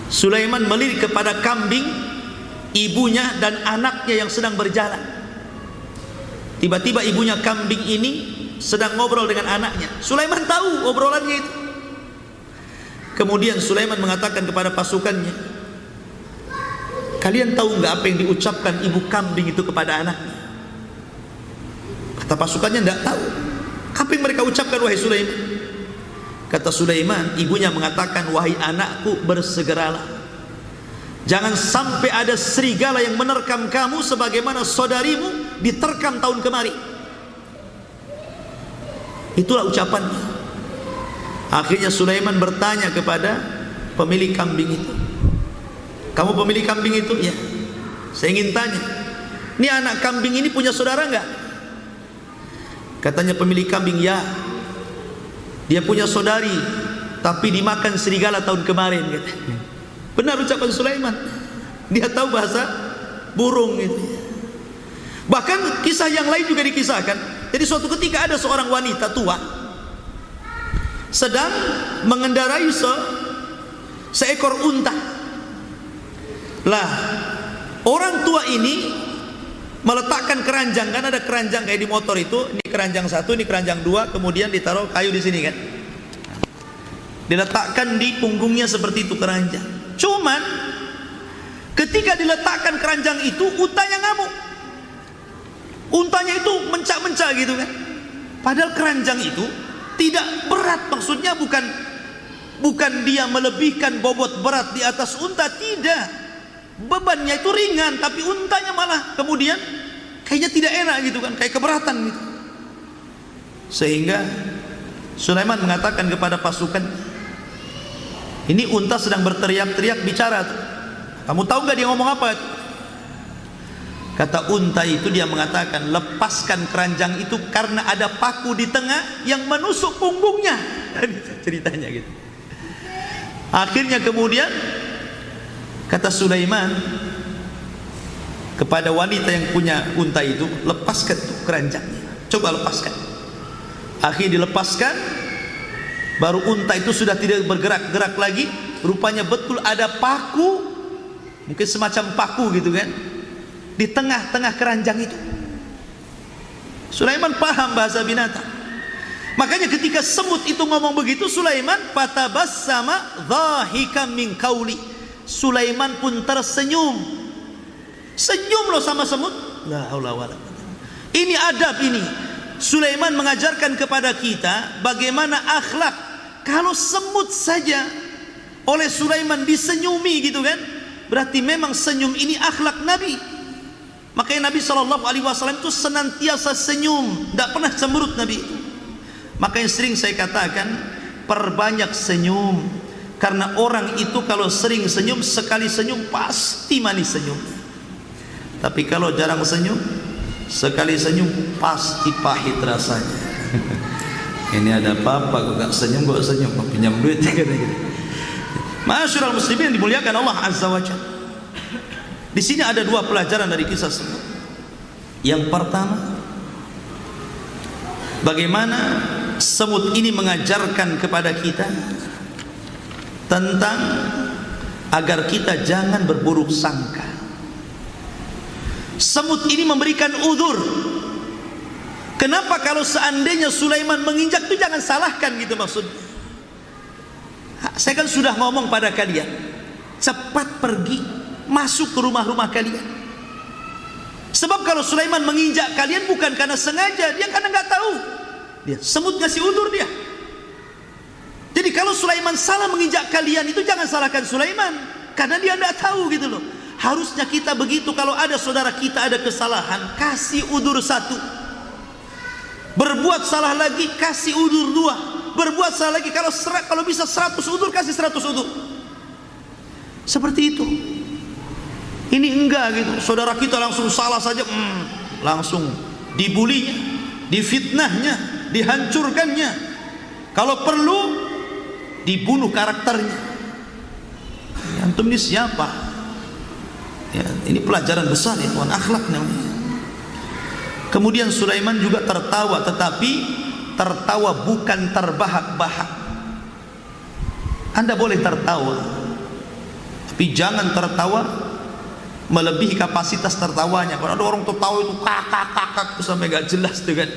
Sulaiman melirik kepada kambing, ibunya dan anaknya yang sedang berjalan. Tiba-tiba ibunya kambing ini sedang ngobrol dengan anaknya. Sulaiman tahu obrolannya itu. Kemudian Sulaiman mengatakan kepada pasukannya, kalian tahu nggak apa yang diucapkan ibu kambing itu kepada anaknya? Kata pasukannya nggak tahu. Apa yang mereka ucapkan wahai Sulaiman? Kata Sulaiman, ibunya mengatakan, wahai anakku, bersegeralah. Jangan sampai ada serigala yang menerkam kamu sebagaimana saudarimu diterkam tahun kemarin. Itulah ucapannya. Akhirnya Sulaiman bertanya kepada pemilik kambing itu, kamu pemilik kambing itu? Ya. Saya ingin tanya, ini anak kambing ini punya saudara enggak? Katanya pemilik kambing, ya, dia punya saudari, tapi dimakan serigala tahun kemarin. Benar ucapan Sulaiman. Dia tahu bahasa burung itu. Bahkan kisah yang lain juga dikisahkan. Jadi suatu ketika ada seorang wanita tua sedang mengendarai seekor unta. Lah, orang tua ini meletakkan keranjang, kan ada keranjang kayak di motor itu, ini keranjang satu, ini keranjang dua, kemudian ditaruh kayu di sini kan, diletakkan di punggungnya seperti itu keranjang. Cuman ketika diletakkan keranjang itu, untanya ngamuk, untanya itu mencak-mencak gitu kan. Padahal keranjang itu tidak berat, maksudnya bukan dia melebihkan bobot berat di atas unta, tidak. Bebannya itu ringan, tapi untanya malah kemudian kayaknya tidak enak gitu kan, kayak keberatan gitu. Sehingga Sulaiman mengatakan kepada pasukan, ini unta sedang berteriak-teriak bicara tuh. Kamu tahu gak dia ngomong apa? Kata unta itu, dia mengatakan, lepaskan keranjang itu karena ada paku di tengah yang menusuk punggungnya. Ceritanya gitu. Akhirnya kemudian kata Sulaiman kepada wanita yang punya unta itu, lepaskan tuh keranjangnya, coba lepaskan. Akhirnya dilepaskan, baru unta itu sudah tidak bergerak-gerak lagi. Rupanya betul ada paku, mungkin semacam paku gitu kan, di tengah-tengah keranjang itu. Sulaiman paham bahasa binatang. Makanya ketika semut itu ngomong begitu, Sulaiman fatabassama dhahikam min qauli. Sulaiman pun tersenyum. Senyum loh sama semut. La haula wala quwwata. Ini adab ini. Sulaiman mengajarkan kepada kita bagaimana akhlak. Kalau semut saja oleh Sulaiman disenyumi gitu kan, berarti memang senyum ini akhlak Nabi. Makanya Nabi SAW itu senantiasa senyum, tidak pernah cemberut Nabi. Makanya sering saya katakan, perbanyak senyum. Karena orang itu kalau sering senyum, sekali senyum pasti manis senyum. Tapi kalau jarang senyum, sekali senyum pasti pahit rasanya. Ini ada apa-apa kok gak senyum, kok senyum, kok pinjam duit gitu. Ma'asyiral muslimin yang dimuliakan Allah Azza wa Jalla. Di sini ada dua pelajaran dari kisah semut. Yang pertama, bagaimana semut ini mengajarkan kepada kita tentang agar kita jangan berburuk sangka. Semut ini memberikan uzur. Kenapa kalau seandainya Sulaiman menginjak itu jangan salahkan gitu maksudnya. Saya kan sudah ngomong pada kalian, cepat pergi masuk ke rumah-rumah kalian. Sebab kalau Sulaiman menginjak kalian bukan karena sengaja, dia karena nggak tahu. Dia semut ngasih uzur dia. Jadi kalau Sulaiman salah menginjak kalian itu jangan salahkan Sulaiman, karena dia tidak tahu gitu loh. Harusnya kita begitu, kalau ada saudara kita ada kesalahan, kasih udur satu. Berbuat salah lagi, kasih udur dua. Berbuat salah lagi, kalau bisa 100 udur, kasih 100 udur. Seperti itu. Ini enggak gitu. Saudara kita langsung salah saja, langsung dibulinya, difitnahnya, dihancurkannya. Kalau perlu dibunuh karakternya. Antum ini siapa? Ya, ini pelajaran besar ya, kawan, akhlak namanya. Kemudian Sulaiman juga tertawa, tetapi tertawa bukan terbahak-bahak. Anda boleh tertawa, tapi jangan tertawa melebihi kapasitas tertawanya. Kalau ada orang tertawa itu kakak sampai gak jelas tuh kan,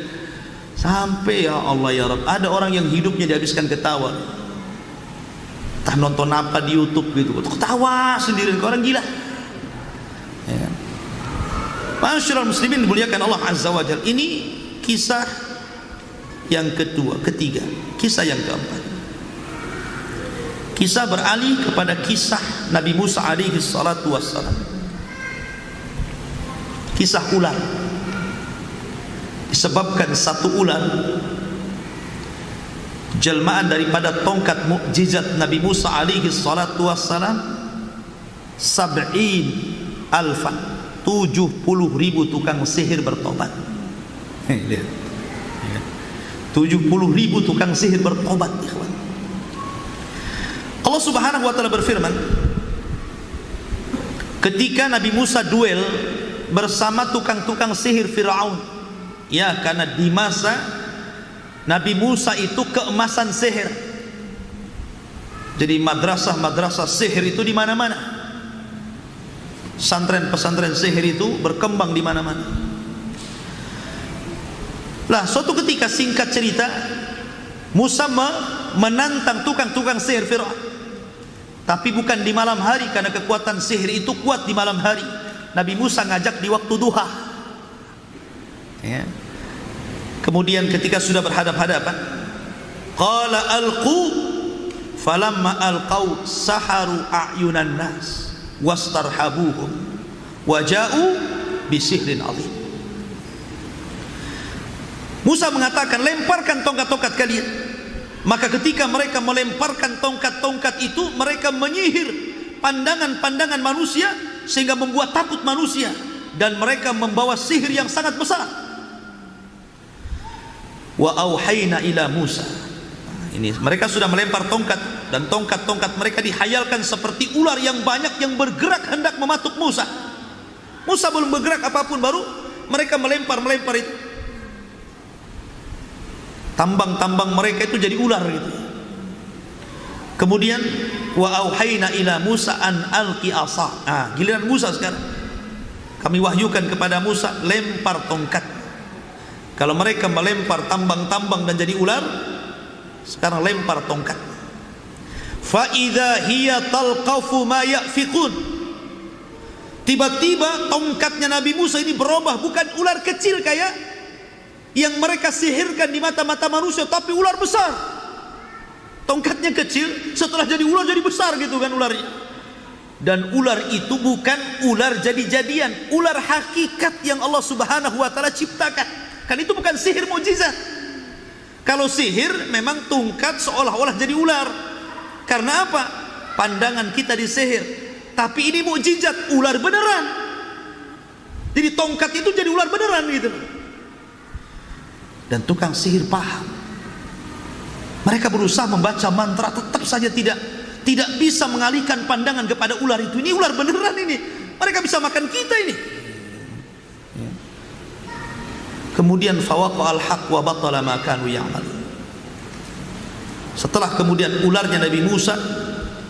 sampai ya Allah ya Rabb, ada orang yang hidupnya dihabiskan ketawa. Entah nonton apa di YouTube gitu, ketawa sendiri, orang gila. Ya. Ma'asyiral muslimin dimuliakan Allah Azza wa Jalla. Ini kisah yang ketiga, kisah yang keempat. Kisah beralih kepada kisah Nabi Musa alaihi salatu wassalam. Kisah ular. Disebabkan satu ular jelmaan daripada tongkat mukjizat Nabi Musa alaihi salatu wassalam, 70,000 70,000 tukang sihir bertobat. Lihat, 70,000 tukang sihir bertobat, ikhwan. Allah Subhanahu wa taala berfirman, ketika Nabi Musa duel bersama tukang-tukang sihir Firaun, ya, karena di masa Nabi Musa itu keemasan sihir. Jadi madrasah sihir itu di mana-mana. Pesantren-pesantren sihir itu berkembang di mana-mana. Lah, suatu ketika, singkat cerita, Musa menantang tukang-tukang sihir Fir'aun. Tapi bukan di malam hari, karena kekuatan sihir itu kuat di malam hari. Nabi Musa ngajak di waktu duha. Ya. Kemudian ketika sudah berhadap-hadapan, qala alqu, falamma alqau saharu a'yunan nas wastarhabuhum waja'u bisihrin azim. Musa mengatakan, lemparkan tongkat-tongkat kalian. Maka ketika mereka melemparkan tongkat-tongkat itu, mereka menyihir pandangan-pandangan manusia sehingga membuat takut manusia, dan mereka membawa sihir yang sangat besar. Wa auhayna ila Musa. Ini mereka sudah melempar tongkat, dan tongkat-tongkat mereka dihayalkan seperti ular yang banyak yang bergerak hendak mematuk Musa. Musa belum bergerak apapun, baru mereka melempar itu. Tambang-tambang mereka itu jadi ular gitu. Kemudian wa auhayna ila Musa an alqi asa. Giliran Musa sekarang. Kami wahyukan kepada Musa, lempar tongkat. Kalau mereka melempar tambang-tambang dan jadi ular, sekarang lempar tongkat. Fa idza hiya talqafu ma yafiqun. Tiba-tiba tongkatnya Nabi Musa ini berubah, bukan ular kecil kayak yang mereka sihirkan di mata-mata manusia, tapi ular besar. Tongkatnya kecil, setelah jadi ular jadi besar gitu kan ularnya. Dan ular itu bukan ular jadi-jadian, ular hakikat yang Allah Subhanahu wa taala ciptakan. Kan itu bukan sihir mukjizat. Kalau sihir memang tongkat seolah-olah jadi ular. Karena apa? Pandangan kita disihir. Tapi ini mukjizat, ular beneran. Jadi tongkat itu jadi ular beneran gitu. Dan tukang sihir paham. Mereka berusaha membaca mantra, tetap saja tidak bisa mengalihkan pandangan kepada ular itu. Ini ular beneran ini. Mereka bisa makan kita ini. Kemudian fawaqa al-haq wa batala ma kanu ya'mal. Setelah kemudian ularnya Nabi Musa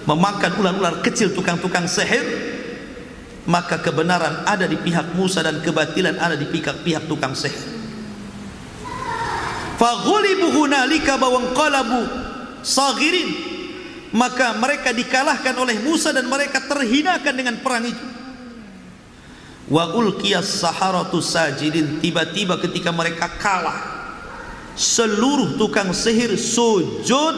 memakan ular-ular kecil tukang-tukang sihir, maka kebenaran ada di pihak Musa dan kebatilan ada di pihak tukang sihir. Faghulibu hunalika bawanqalabu saghirin. Maka mereka dikalahkan oleh Musa dan mereka terhinakan dengan perang itu. Wa ulqiyas saharatu sajidin. Tiba-tiba ketika mereka kalah, seluruh tukang sihir sujud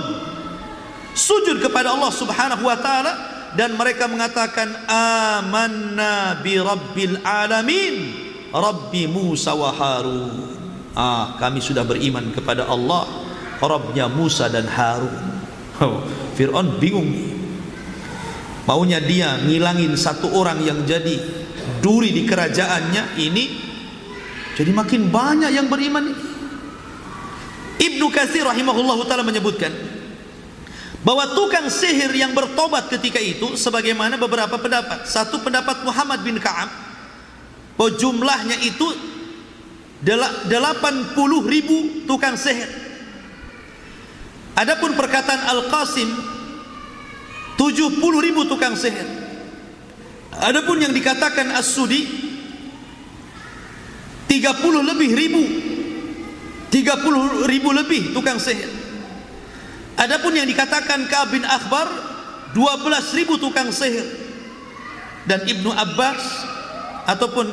kepada Allah Subhanahu wa taala, dan mereka mengatakan amanna bi rabbil alamin rabbi Musa wa Harun. Kami sudah beriman kepada Allah, Rabbnya Musa dan Harun. Fir'aun bingung. Maunya dia ngilangin satu orang yang jadi duri di kerajaannya, ini jadi makin banyak yang beriman. Ibnu Katsir rahimahullahu taala menyebutkan bahwa tukang sihir yang bertobat ketika itu sebagaimana beberapa pendapat. Satu pendapat Muhammad bin Ka'ab bahwa jumlahnya itu 80.000 tukang sihir. Adapun perkataan Al-Qasim 70.000 tukang sihir. Adapun yang dikatakan As-Sudi 30.000 lebih tukang sihir. Adapun yang dikatakan Ka'ab bin Akhbar 12.000 tukang sihir. Dan Ibnu Abbas ataupun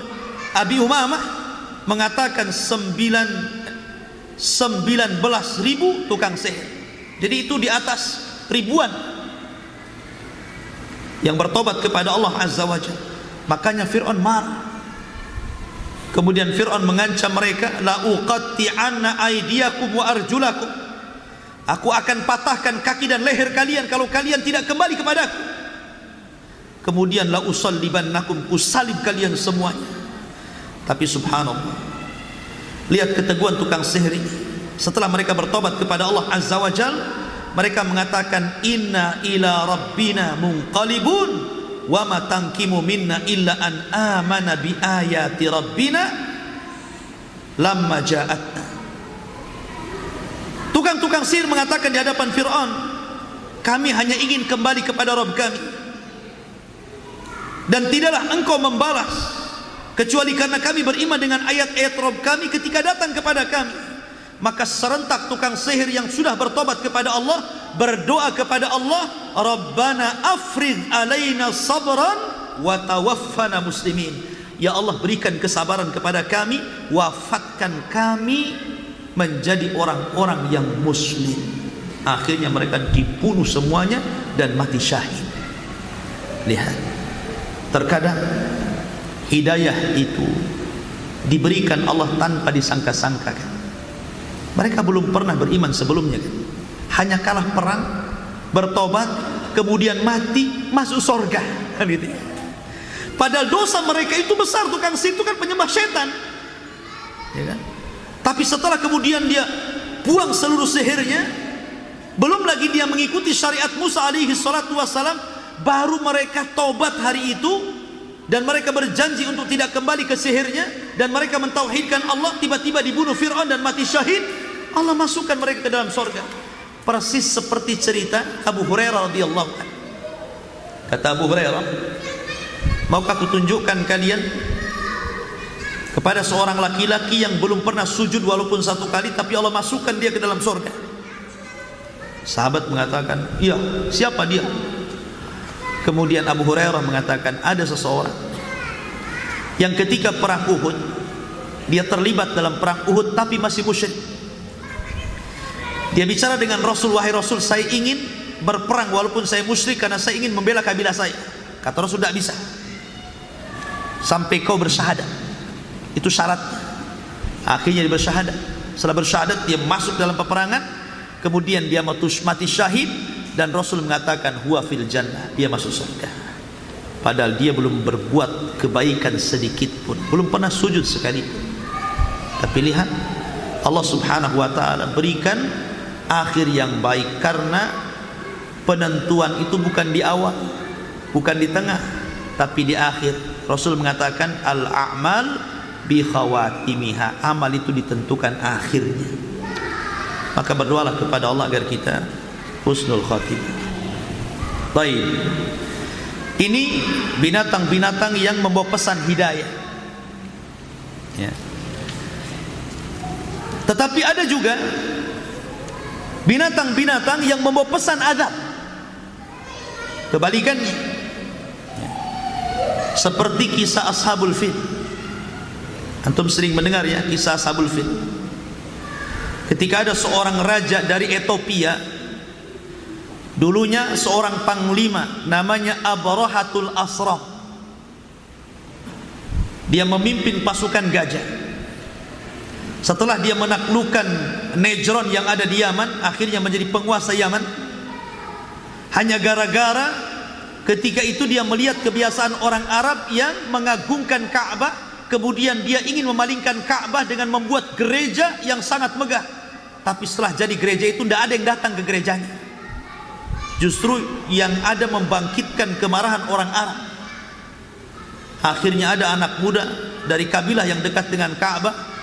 Abi Umamah mengatakan 19.000 tukang sihir. Jadi itu di atas ribuan yang bertobat kepada Allah Azza wa Jalla. Makanya Fir'aun marah. Kemudian Fir'aun mengancam mereka, la uqatti'anna aydiyakum wa arjulakum. Aku akan patahkan kaki dan leher kalian kalau kalian tidak kembali kepadaku. Kemudian la usallibannakum, kusalib kalian semuanya. Tapi subhanallah, lihat keteguhan tukang sihir ini. Setelah mereka bertobat kepada Allah Azza wa Jalla, mereka mengatakan inna ila rabbina munqalibun wa ma tankimu minna illa an amana bi ayati rabbina lamma ja'atna. Tukang-tukang sihir mengatakan di hadapan Fir'aun, kami hanya ingin kembali kepada Rabb kami. Dan tidaklah engkau membalas kecuali karena kami beriman dengan ayat-ayat Rabb kami ketika datang kepada kami. Maka serentak tukang sihir yang sudah bertobat kepada Allah berdoa kepada Allah, Rabbana afrid alaina sabran wa tawaffana muslimin. Ya Allah, berikan kesabaran kepada kami, wafatkan kami menjadi orang-orang yang muslim. Akhirnya mereka dibunuh semuanya dan mati syahid. Lihat, terkadang hidayah itu diberikan Allah tanpa disangka-sangka. Mereka belum pernah beriman sebelumnya, hanya kalah perang, bertobat, kemudian mati, masuk surga, gitu. Padahal dosa mereka itu besar. Tukang sihir itu kan penyembah setan, ya kan? Tapi setelah kemudian dia buang seluruh sihirnya, belum lagi dia mengikuti syariat Musa alaihi salatu wassalam, baru mereka tobat hari itu, dan mereka berjanji untuk tidak kembali ke sihirnya, dan mereka mentauhidkan Allah. Tiba-tiba dibunuh Fir'aun dan mati syahid. Allah masukkan mereka ke dalam surga. Persis seperti cerita Abu Hurairah radhiyallahu anhu. Kata Abu Hurairah, maukah aku tunjukkan kalian kepada seorang laki-laki yang belum pernah sujud walaupun satu kali, tapi Allah masukkan dia ke dalam surga? Sahabat mengatakan, iya, siapa dia? Kemudian Abu Hurairah mengatakan, ada seseorang yang ketika perang Uhud, dia terlibat dalam perang Uhud tapi masih musyrik. Dia bicara dengan Rasul, wahai Rasul, saya ingin berperang walaupun saya musyrik karena saya ingin membela kabilah saya. Kata Rasul, tidak bisa sampai kau bersyahadat. Itu syaratnya. Akhirnya dia bersyahadat. Setelah bersyahadat dia masuk dalam peperangan, kemudian dia mati syahid, dan Rasul mengatakan huwa fil jannah, dia masuk surga. Padahal dia belum berbuat kebaikan sedikit pun, belum pernah sujud sekalipun. Tapi lihat, Allah subhanahu wa ta'ala berikan akhir yang baik, karena penentuan itu bukan di awal, bukan di tengah, tapi di akhir. Rasul mengatakan al-a'mal bi khawatimiha, amal itu ditentukan akhirnya. Maka berdoalah kepada Allah agar kita husnul khatimah. Baik, ini binatang-binatang yang membawa pesan hidayah, ya. Tetapi ada juga binatang-binatang yang membawa pesan azab, kebalikannya, ya. Seperti kisah Ashabul Fil. Antum sering mendengar ya kisah Ashabul Fil. Ketika ada seorang raja dari Ethiopia, dulunya seorang panglima namanya Abrahatul Asram. Dia memimpin pasukan gajah. Setelah dia menaklukkan Nejron yang ada di Yaman, akhirnya menjadi penguasa Yaman. Hanya gara-gara ketika itu dia melihat kebiasaan orang Arab yang mengagungkan Ka'bah, kemudian dia ingin memalingkan Ka'bah dengan membuat gereja yang sangat megah. Tapi setelah jadi gereja itu tidak ada yang datang ke gerejanya. Justru yang ada membangkitkan kemarahan orang Arab. Akhirnya ada anak muda dari kabilah yang dekat dengan Ka'bah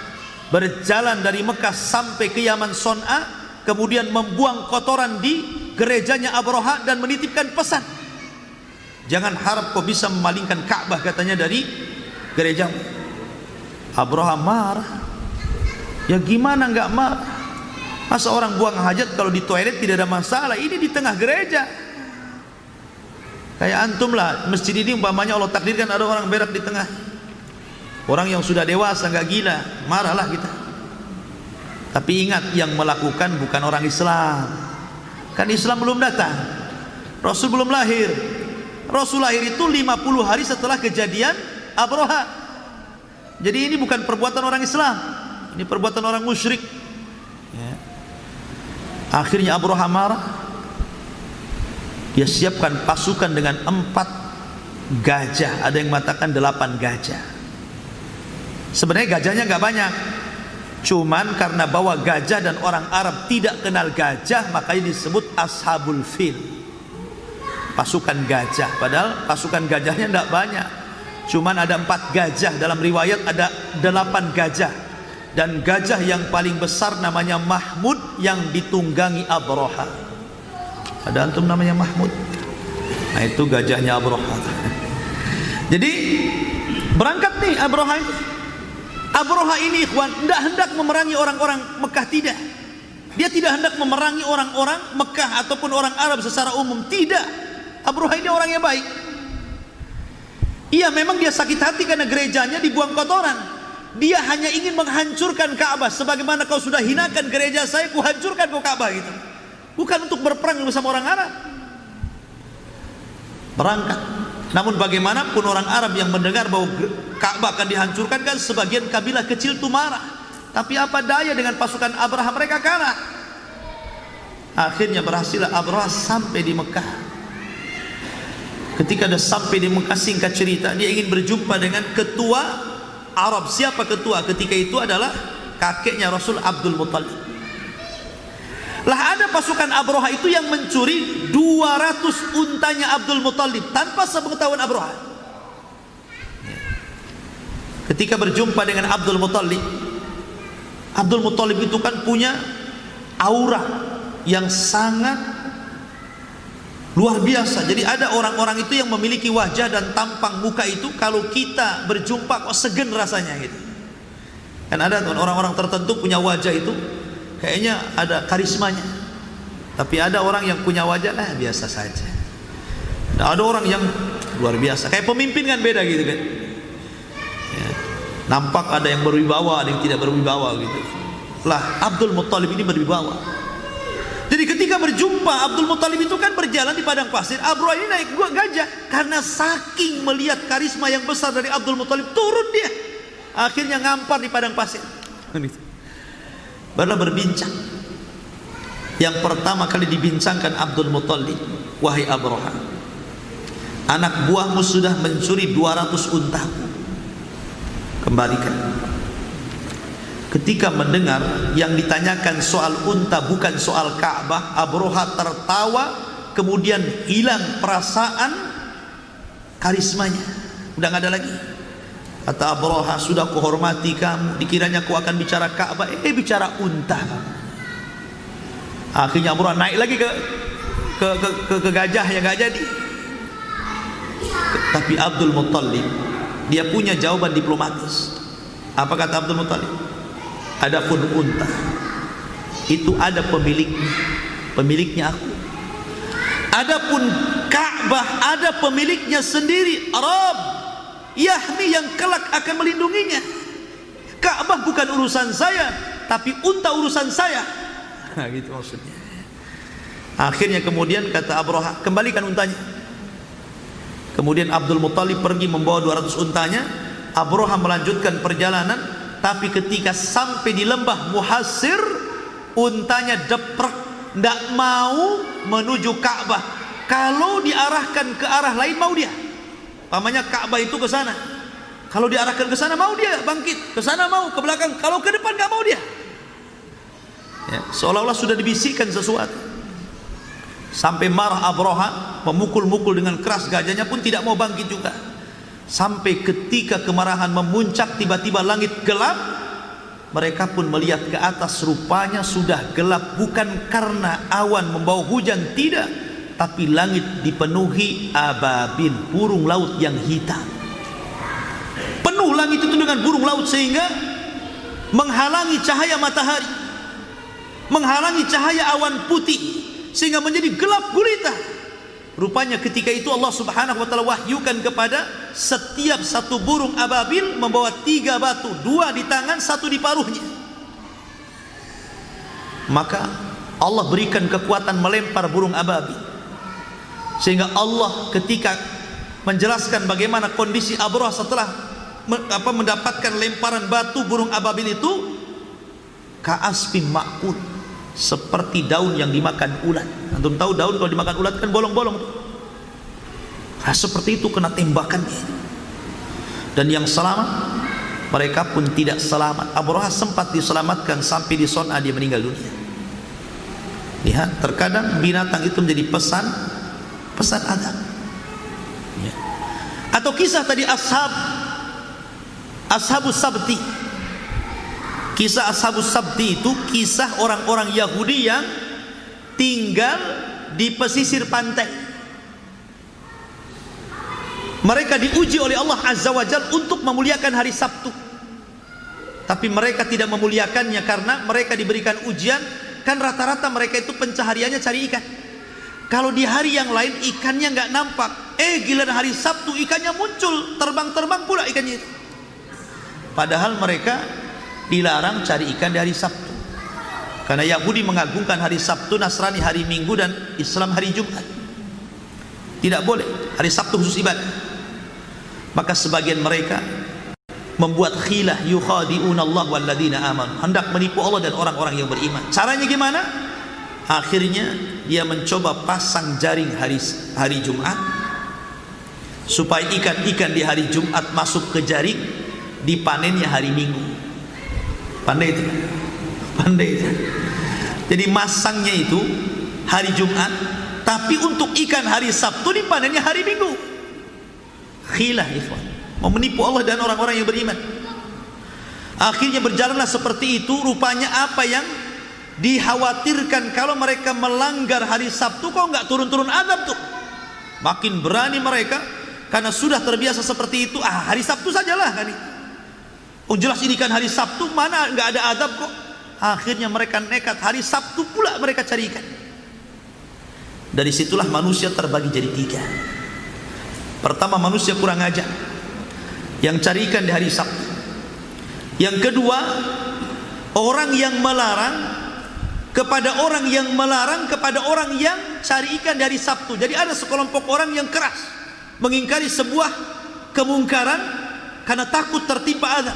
berjalan dari Mekah sampai ke Yaman Son'a, kemudian membuang kotoran di gerejanya Abraha dan menitipkan pesan, jangan harap kau bisa memalingkan Ka'bah, katanya, dari gerejamu. Abraha marah. Ya gimana nggak marah? Masa orang buang hajat kalau di toilet tidak ada masalah, ini di tengah gereja. Kayak antum lah, masjid ini umpamanya Allah takdirkan ada orang berak di tengah. Orang yang sudah dewasa, nggak gila, marahlah kita. Tapi ingat, yang melakukan bukan orang Islam. Kan Islam belum datang, Rasul belum lahir. Rasul lahir itu 50 hari setelah kejadian Abraha. Jadi ini bukan perbuatan orang Islam, ini perbuatan orang musyrik, ya. Akhirnya Abraha marah. Dia siapkan pasukan dengan 4 gajah. Ada yang mengatakan 8 gajah. Sebenarnya gajahnya nggak banyak, cuman karena bawa gajah dan orang Arab tidak kenal gajah, makanya disebut Ashabul Fil, pasukan gajah. Padahal pasukan gajahnya tidak banyak, cuman ada 4 gajah. Dalam riwayat ada 8 gajah, dan gajah yang paling besar namanya Mahmud yang ditunggangi Abraha. Ada antum namanya Mahmud? Nah itu gajahnya Abraha. Jadi berangkat nih Abroha ini. Abroha ini ikhwan tidak hendak memerangi orang-orang Mekah, tidak. Dia tidak hendak memerangi orang-orang Mekah ataupun orang Arab secara umum, tidak. Abroha ini orang yang baik. Iya, memang dia sakit hati karena gerejanya dibuang kotoran. Dia hanya ingin menghancurkan Ka'bah. Sebagaimana kau sudah hinakan gereja saya, ku hancurkan kau Ka'bah gitu. Bukan untuk berperang bersama orang Arab. Berangkat. Namun bagaimanapun orang Arab yang mendengar bahwa Ka'bah akan dihancurkan, kan sebagian kabilah kecil itu marah. Tapi apa daya dengan pasukan Abraha, mereka kalah. Akhirnya berhasil Abraha sampai di Mekah. Ketika dia sampai di Mekah, singkat cerita, dia ingin berjumpa dengan ketua Arab. Siapa ketua? Ketika itu adalah kakeknya Rasul, Abdul Muttalib. Lah ada pasukan Abraha itu yang mencuri 200 untanya Abdul Muttalib tanpa sepengetahuan Abraha. Ketika berjumpa dengan Abdul Muttalib, Abdul Muttalib itu kan punya aura yang sangat luar biasa. Jadi ada orang-orang itu yang memiliki wajah dan tampang muka itu, kalau kita berjumpa kok segen rasanya gitu. Kan ada orang-orang tertentu punya wajah itu kayaknya ada karismanya. Tapi ada orang yang punya wajah biasa saja. Nah, ada orang yang luar biasa. Kayak pemimpin kan beda gitu kan. Ya. Nampak ada yang berwibawa, ada yang tidak berwibawa gitu. Lah Abdul Muttalib ini berwibawa. Jadi ketika berjumpa, Abdul Muttalib itu kan berjalan di padang pasir. Abroha ini naik gajah. Karena saking melihat karisma yang besar dari Abdul Muttalib, turun dia. Akhirnya ngampar di padang pasir. Barulah berbincang. Yang pertama kali dibincangkan Abdul Muttalib, wahai Abroha, anak buahmu sudah mencuri 200 untaku, kembalikan. Ketika mendengar yang ditanyakan soal unta bukan soal Ka'bah, Abroha tertawa, kemudian hilang perasaan karismanya, udah nggak ada lagi. Kata Abroha, sudah kuhormati kamu, dikiranya ku akan bicara Ka'bah, bicara unta. Akhirnya Abroha naik lagi ke gajah yang nggak jadi. Tapi Abdul Muttalib dia punya jawaban diplomatis. Apa kata Abdul Muttalib? Adapun unta itu ada pemiliknya aku. Adapun Ka'bah ada pemiliknya sendiri, Arab Yahmi yang kelak akan melindunginya. Ka'bah bukan urusan saya, tapi unta urusan saya. Nah, gitu maksudnya. Akhirnya kemudian kata Abroha, kembalikan untanya. Kemudian Abdul Muttalib pergi membawa 200 untanya. Abroha melanjutkan perjalanan. Tapi ketika sampai di lembah Muhassir, untanya deprek, tidak mau menuju Ka'bah. Kalau diarahkan ke arah lain mau dia. Pamannya Ka'bah itu ke sana. Kalau diarahkan ke sana mau dia bangkit, ke sana mau, ke belakang. Kalau ke depan nggak mau dia. Ya, seolah-olah sudah dibisikkan sesuatu. Sampai marah Abroha, memukul-mukul dengan keras, gajahnya pun tidak mau bangkit juga. Sampai ketika kemarahan memuncak, tiba-tiba langit gelap. Mereka pun melihat ke atas, rupanya sudah gelap. Bukan karena awan membawa hujan, tidak, tapi langit dipenuhi ababil, burung laut yang hitam. Penuh langit itu dengan burung laut, sehingga menghalangi cahaya matahari, menghalangi cahaya awan putih, sehingga menjadi gelap gulita. Rupanya ketika itu Allah Subhanahu wa ta'ala wahyukan kepada setiap satu burung ababil membawa 3 batu, 2 di tangan, 1 di paruhnya. Maka Allah berikan kekuatan melempar burung ababil, sehingga Allah ketika menjelaskan bagaimana kondisi Abroha setelah mendapatkan lemparan batu burung ababil itu, ka'asfin ma'kul, seperti daun yang dimakan ulat. Antum tahu daun kalau dimakan ulat kan bolong-bolong. Nah, seperti itu kena tembakannya. Dan yang selamat, mereka pun tidak selamat. Abroha sempat diselamatkan sampai di Son'a dia meninggal dunia. Lihat, terkadang binatang itu menjadi pesan adab. Ya. Atau kisah tadi Ashabus Sabti. Kisah Ashabus Sabti itu kisah orang-orang Yahudi yang tinggal di pesisir pantai. Mereka diuji oleh Allah Azza wa Jalla untuk memuliakan hari Sabtu, tapi mereka tidak memuliakannya karena mereka diberikan ujian. Kan rata-rata mereka itu pencahariannya cari ikan. Kalau di hari yang lain ikannya nggak nampak, giliran hari Sabtu ikannya muncul, terbang-terbang pula ikannya itu. Padahal mereka dilarang cari ikan di hari Sabtu, karena Yahudi mengagungkan hari Sabtu, Nasrani hari Minggu, dan Islam hari Jumat. Tidak boleh, hari Sabtu khusus ibadah. Maka sebagian mereka membuat khilah, yukhadi'una Allah walladzina amanu, hendak menipu Allah dan orang-orang yang beriman. Caranya gimana? Akhirnya dia mencoba pasang jaring hari Jumat, supaya ikan-ikan di hari Jumat masuk ke jaring, dipanennya hari Minggu. Pandai itu, pandai itu. Jadi masangnya itu hari Jumat, tapi untuk ikan hari Sabtu dipanennya hari Minggu. Khilah, ikhwan, mau menipu Allah dan orang-orang yang beriman. Akhirnya berjalanlah seperti itu. Rupanya apa yang dikhawatirkan kalau mereka melanggar hari Sabtu, kok nggak turun-turun azab tuh. Makin berani mereka, karena sudah terbiasa seperti itu. Hari Sabtu sajalah kan. Oh jelas ini kan hari Sabtu, mana nggak ada azab kok. Akhirnya mereka nekat, hari Sabtu pula mereka cari ikan. Dari situlah manusia terbagi jadi tiga. Pertama, manusia kurang ajar yang cari ikan di hari Sabtu. Yang kedua, orang yang melarang kepada orang yang melarang kepada orang yang cari ikan di hari Sabtu. Jadi ada sekelompok orang yang keras mengingkari sebuah kemungkaran karena takut tertimpa azab.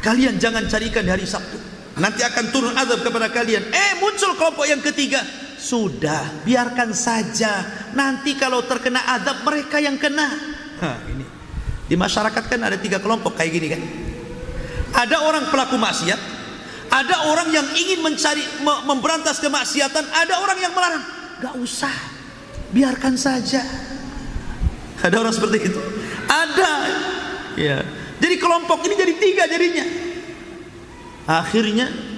Kalian jangan cari ikan di hari Sabtu, nanti akan turun azab kepada kalian. Muncul kelompok yang ketiga. Sudah, biarkan saja, nanti kalau terkena azab mereka yang kena. Ini di masyarakat kan ada tiga kelompok kayak gini kan. Ada orang pelaku maksiat, ada orang yang ingin memberantas kemaksiatan, ada orang yang melarang. Gak usah, biarkan saja. Ada orang seperti itu, ada ya. Jadi kelompok ini jadi tiga jadinya. Akhirnya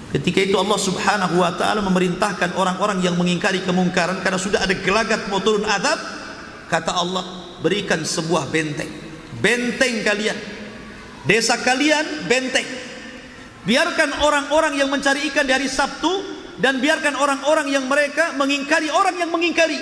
ketika itu Allah Subhanahu wa ta'ala memerintahkan orang-orang yang mengingkari kemungkaran, karena sudah ada gelagat mau turun azab. Kata Allah, berikan sebuah benteng. Benteng kalian, desa kalian benteng. Biarkan orang-orang yang mencari ikan di hari Sabtu, dan biarkan orang-orang yang mereka mengingkari orang yang mengingkari.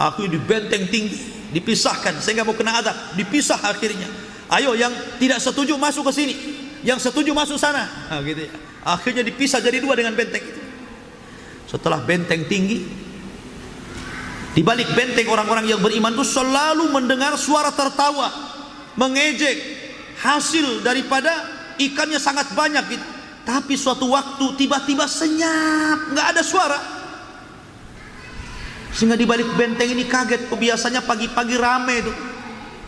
Aku di benteng tinggi, dipisahkan sehingga mau kena azab, dipisah akhirnya. Ayo yang tidak setuju masuk ke sini, yang setuju masuk sana. Gitu ya. Akhirnya dipisah jadi dua dengan benteng itu. Setelah benteng tinggi, di balik benteng orang-orang yang beriman itu selalu mendengar suara tertawa, mengejek hasil daripada ikannya sangat banyak gitu. Tapi suatu waktu tiba-tiba senyap, nggak ada suara. Sehingga di balik benteng ini kaget. Biasanya pagi-pagi rame itu.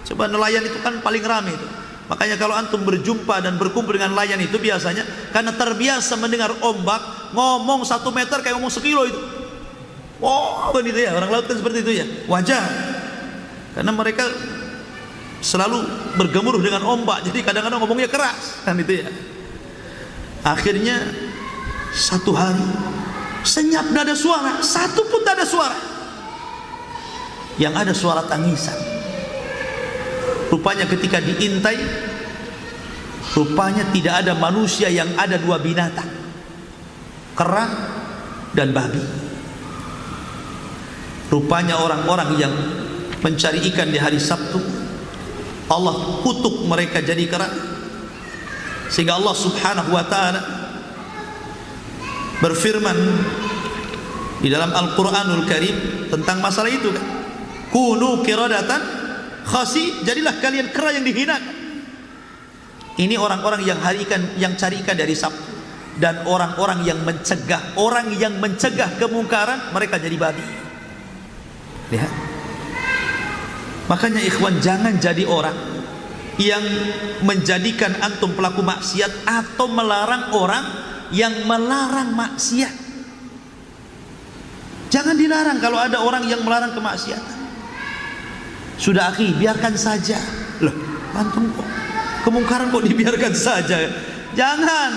Coba nelayan itu kan paling rame itu. Makanya kalau antum berjumpa dan berkumpul dengan nelayan itu biasanya karena terbiasa mendengar ombak, ngomong 1 meter kayak ngomong 1 kilo itu. Kan itu ya, orang laut kan seperti itu ya. Wajar. Karena mereka selalu bergemuruh dengan ombak, jadi kadang-kadang ngomongnya keras kan itu ya. Akhirnya satu hari senyap, tidak ada suara, satu pun tidak ada suara. Yang ada suara tangisan. Rupanya ketika diintai, rupanya tidak ada manusia, yang ada 2 binatang, kera dan babi. Rupanya orang-orang yang mencari ikan di hari Sabtu, Allah kutuk mereka jadi kera. Sehingga Allah Subhanahu wa ta'ala berfirman di dalam Al-Quranul Karim tentang masalah itu kan. Kunu qiradatan khasi, jadilah kalian kera yang dihinakan. Ini orang-orang yang cari ikan dari Sabtu, dan orang-orang yang mencegah kemungkaran, mereka jadi babi. Lihat. Makanya ikhwan, jangan jadi orang yang menjadikan antum pelaku maksiat atau melarang orang yang melarang maksiat. Jangan dilarang kalau ada orang yang melarang kemaksiatan. Sudah akhi, biarkan saja. Loh, antum kok kemungkaran kok dibiarkan saja? Jangan.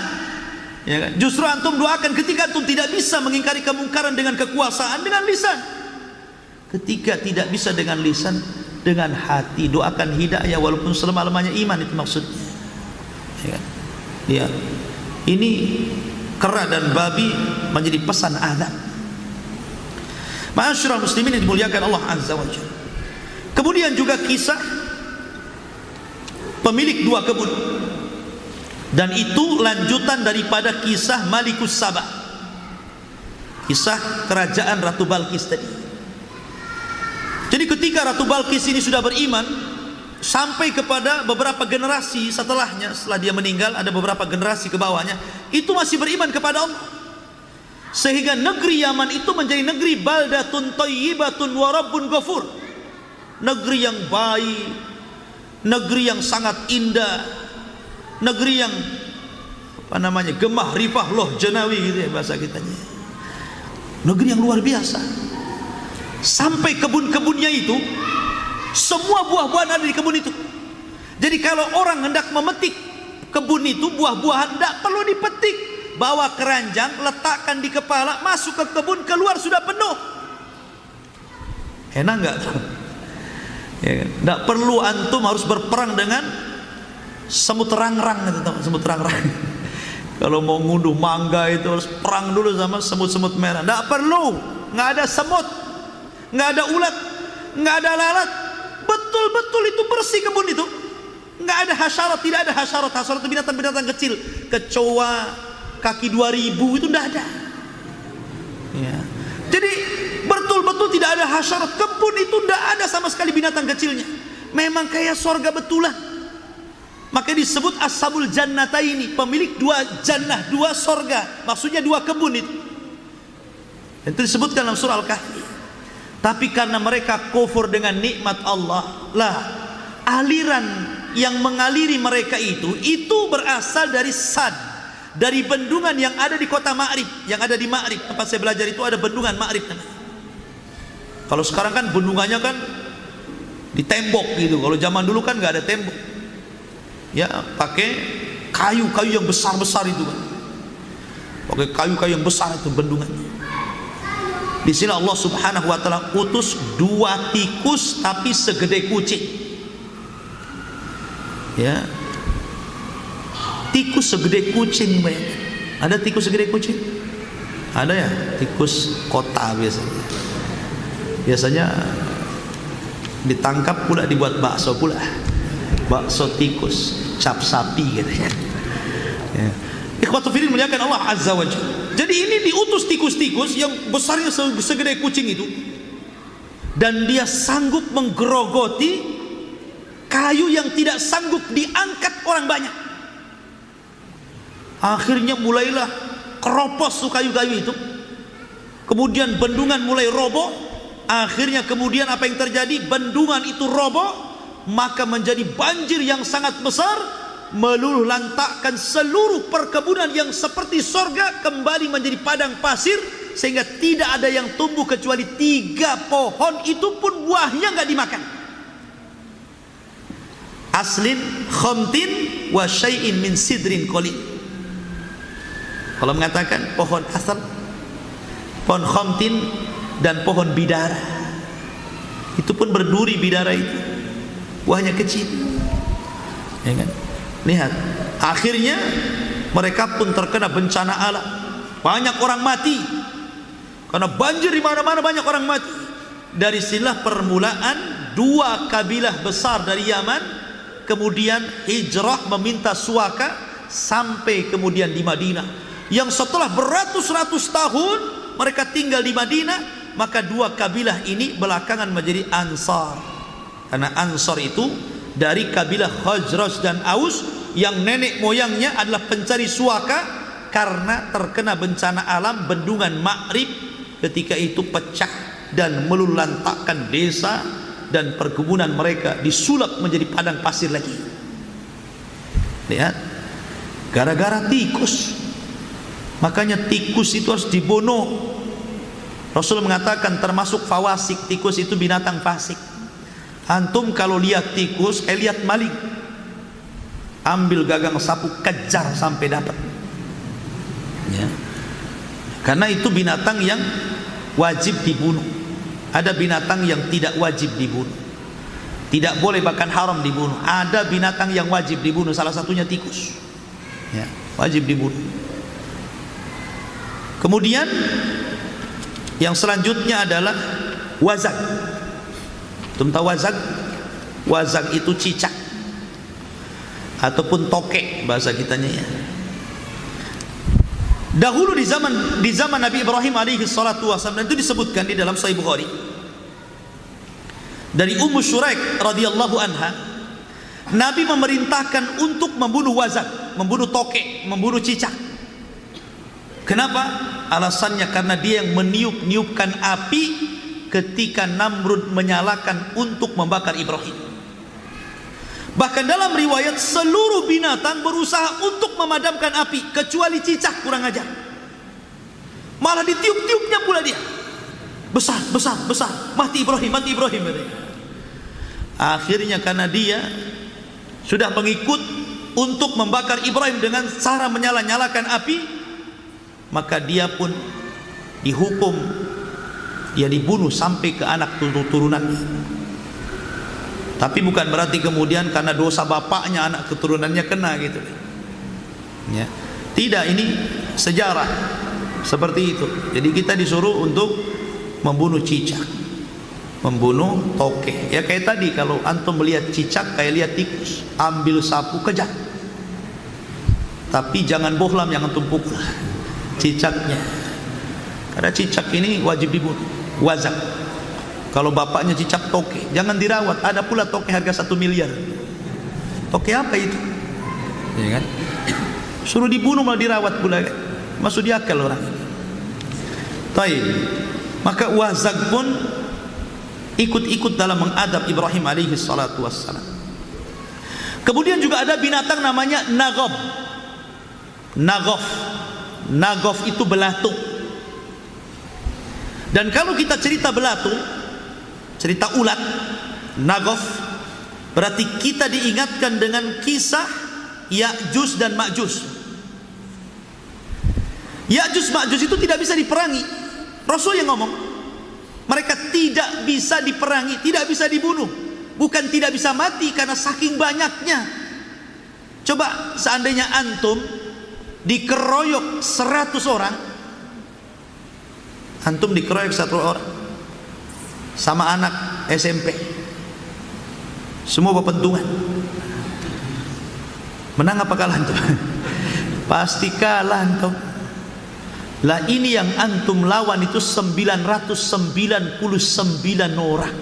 Ya kan? Justru antum doakan ketika antum tidak bisa mengingkari kemungkaran dengan kekuasaan, dengan lisan. Ketiga, tidak bisa dengan lisan, dengan hati. Doakan hidayah walaupun selemah-lemahnya iman, itu maksudnya. Ya. Ini kera dan babi menjadi pesan azab. Ma'asyiral muslimin yang dimuliakan Allah Azza wa Jalla. Kemudian juga kisah pemilik dua kebun, dan itu lanjutan daripada kisah Malikus Saba, kisah kerajaan Ratu Balkis tadi. Jadi ketika Ratu Balkis ini sudah beriman, sampai kepada beberapa generasi setelahnya, setelah dia meninggal ada beberapa generasi ke bawahnya, itu masih beriman kepada Allah, sehingga negeri Yaman itu menjadi negeri baldatun thayyibatun wa rabbun ghafur, negeri yang baik, negeri yang sangat indah, negeri yang gemah rifah loh jenawi gitu ya bahasa kitanya, negeri yang luar biasa. Sampai kebun-kebunnya itu semua buah-buahan ada di kebun itu. Jadi kalau orang hendak memetik kebun itu, buah-buahan tidak perlu dipetik, bawa keranjang, letakkan di kepala, masuk ke kebun, keluar sudah penuh. Enak nggak? Ya, tidak perlu antum harus berperang dengan semut rangrang, semut rangrang. Kalau mau ngunduh mangga itu harus perang dulu sama semut-semut merah. Tidak perlu, nggak ada semut, nggak ada ulat, nggak ada lalat. Betul-betul itu bersih kebun itu, nggak ada hasyarat, tidak ada hasyarat. Hasyarat itu binatang-binatang kecil, kecoa kaki 2000 itu tidak ada. Ya. Jadi betul-betul tidak ada hasyarat. Kebun itu tidak ada sama sekali binatang kecilnya. Memang kayak surga betulan. Maka disebut ashabul jannataini, pemilik dua jannah, dua surga. Maksudnya dua kebun itu. Itu disebutkan dalam surah Al-Kahfi. Tapi karena mereka kufur dengan nikmat Allah lah, aliran yang mengaliri mereka itu berasal dari Sad, dari bendungan yang ada di kota Ma'rib, yang ada di Ma'rib. Tempat saya belajar itu ada bendungan Ma'rib namanya. Kalau sekarang kan bendungannya kan di tembok gitu. Kalau zaman dulu kan nggak ada tembok, ya pakai kayu-kayu yang besar-besar itu kan, pakai kayu-kayu yang besar itu bendungannya. Di sini Allah Subhanahu wa taala utus dua tikus tapi segede kucing. Ya. Tikus segede kucing, bayangkan. Ada tikus segede kucing? Ada ya, tikus kota biasanya. Biasanya ditangkap pula dibuat bakso pula. Bakso tikus, cap sapi gitu ya. Ya. Ikhwatu fillah muliakan Allah Azza wa Jalla. Jadi ini diutus tikus-tikus yang besarnya segede kucing itu, dan dia sanggup menggerogoti kayu yang tidak sanggup diangkat orang banyak. Akhirnya mulailah keropos tuh kayu-kayu itu. Kemudian bendungan mulai roboh. Akhirnya kemudian apa yang terjadi? Bendungan itu roboh, maka menjadi banjir yang sangat besar, meluluh lantakkan seluruh perkebunan yang seperti sorga kembali menjadi padang pasir, sehingga tidak ada yang tumbuh kecuali 3 pohon, itu pun buahnya nggak dimakan. Aslin khamtin wa syai'in min sidrin qalil. Kalau mengatakan pohon asal, pohon khamtin dan pohon bidara, itu pun berduri bidara itu, buahnya kecil, ya kan? Lihat, akhirnya mereka pun terkena bencana alam. Banyak orang mati karena banjir di mana-mana, banyak orang mati. Dari sinilah permulaan 2 kabilah besar dari Yaman kemudian hijrah meminta suaka sampai kemudian di Madinah. Yang setelah beratus-ratus tahun mereka tinggal di Madinah, maka 2 kabilah ini belakangan menjadi Ansar. Karena Ansar itu dari kabilah Khazraj dan Aus yang nenek moyangnya adalah pencari suaka, karena terkena bencana alam bendungan Ma'rib ketika itu pecah dan meluluhlantakkan desa dan perkebunan mereka, disulap menjadi padang pasir lagi. Lihat, gara-gara tikus. Makanya tikus itu harus dibunuh. Rasul mengatakan termasuk fawasik, tikus itu binatang fasik. Antum kalau lihat tikus, lihat maling, ambil gagang sapu, kejar sampai dapat. Ya. Karena itu binatang yang wajib dibunuh. Ada binatang yang tidak wajib dibunuh, tidak boleh bahkan haram dibunuh. Ada binatang yang wajib dibunuh, salah satunya tikus, ya, wajib dibunuh. Kemudian yang selanjutnya adalah wazag. Antum tahu wazag? Wazag itu cicak ataupun tokek bahasa kitanya, ya. Dahulu di zaman Nabi Ibrahim alaihi salatu wasallam, dan itu disebutkan di dalam Sahih Bukhari dari Ummu Syuraik radhiyallahu anha, Nabi memerintahkan untuk membunuh wazag, membunuh tokek, membunuh cicak. Kenapa? Alasannya karena dia yang meniup-niupkan api ketika Namrud menyalakan untuk membakar Ibrahim. Bahkan dalam riwayat seluruh binatang berusaha untuk memadamkan api kecuali cicak, kurang ajar. Malah ditiup-tiupnya pula dia. Besar, besar, besar. Mati Ibrahim, mati Ibrahim. Akhirnya karena dia sudah mengikut untuk membakar Ibrahim dengan cara menyala-nyalakan api, maka dia pun dihukum, dia dibunuh sampai ke anak turunannya. Tapi bukan berarti kemudian karena dosa bapaknya anak keturunannya kena gitu, ya. Tidak, ini sejarah seperti itu. Jadi kita disuruh untuk membunuh cicak, membunuh toke. Ya kayak tadi, kalau antum melihat cicak kayak lihat tikus, ambil sapu kejar. Tapi jangan bohlam yang antum pukul cicaknya, karena cicak ini wajib dibunuh, wazak. Kalau bapaknya cicak toke, jangan dirawat. Ada pula toke harga 1 miliar. Toke apa itu? Ya kan? Suruh dibunuh malah dirawat pula, kan? Masuk di akal orang. Baik. Maka wazag pun ikut-ikut dalam mengadab Ibrahim alaihi salatu wassalam. Kemudian juga ada binatang namanya nagof. Nagof. Nagof itu belatung. Dan kalau kita cerita belatung, cerita ulat, nagof, berarti kita diingatkan dengan kisah Ya'juj dan Ma'juj. Ya'juj Ma'juj itu tidak bisa diperangi. Rasul yang ngomong, mereka tidak bisa diperangi, tidak bisa dibunuh. Bukan tidak bisa mati, karena saking banyaknya. Coba seandainya antum dikeroyok 100 orang, antum dikeroyok 100 orang sama anak SMP, semua berpentungan, menang apa kalah antum? Pasti kalah antum. Lah ini yang antum lawan itu 999 orang.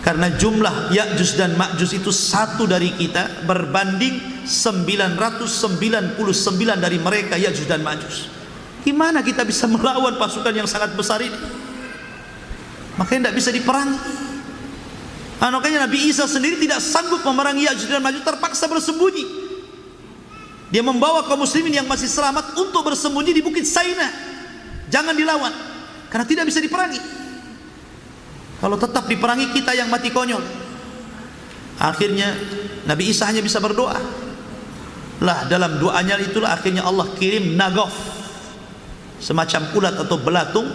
Karena jumlah Ya'juj dan Ma'juj itu satu dari kita berbanding 999 dari mereka Ya'juj dan Ma'juj. Gimana kita bisa melawan pasukan yang sangat besar ini? Makanya tidak bisa diperangi. Makanya Nabi Isa sendiri tidak sanggup memerangi Ya'juj dan Ma'juj, terpaksa bersembunyi. Dia membawa kaum muslimin yang masih selamat untuk bersembunyi di Bukit Saina. Jangan dilawan, karena tidak bisa diperangi. Kalau tetap diperangi, kita yang mati konyol. Akhirnya Nabi Isa hanya bisa berdoa. Lah dalam doanya itulah akhirnya Allah kirim nagof, semacam ulat atau belatung.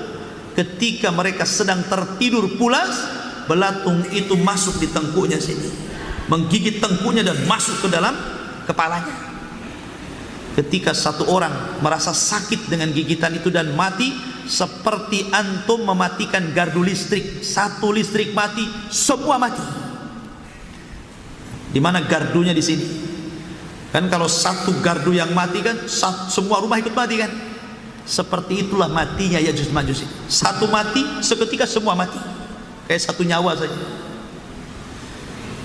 Ketika mereka sedang tertidur pulas, belatung itu masuk di tengkuknya sini, menggigit tengkuknya dan masuk ke dalam kepalanya. Ketika satu orang merasa sakit dengan gigitan itu dan mati, seperti antum mematikan gardu listrik. Satu listrik mati, semua mati. Di mana gardunya? Di sini. Kan kalau satu gardu yang mati kan semua rumah ikut mati kan? Seperti itulah matinya Ya'juj Ma'juj. Satu mati, seketika semua mati. Kayak satu nyawa saja.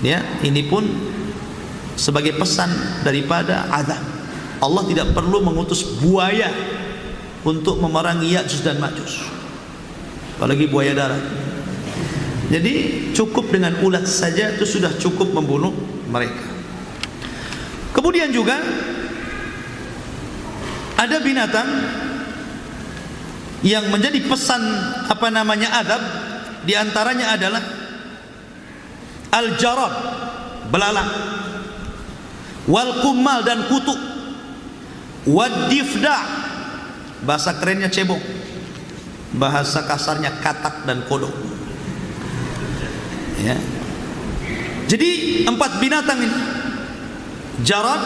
Ya, ini pun sebagai pesan daripada azab. Allah tidak perlu mengutus buaya untuk memerangi Ya'juj dan Ma'juj, apalagi buaya darat. Jadi cukup dengan ulat saja itu sudah cukup membunuh mereka. Kemudian juga ada binatang yang menjadi pesan adab, diantaranya adalah al-jarad, belalang, wal kummal dan kutu, wad difda, bahasa kerennya cebong. bahasa kasarnya katak dan kodok. Ya. Jadi 4 binatang ini, jarad,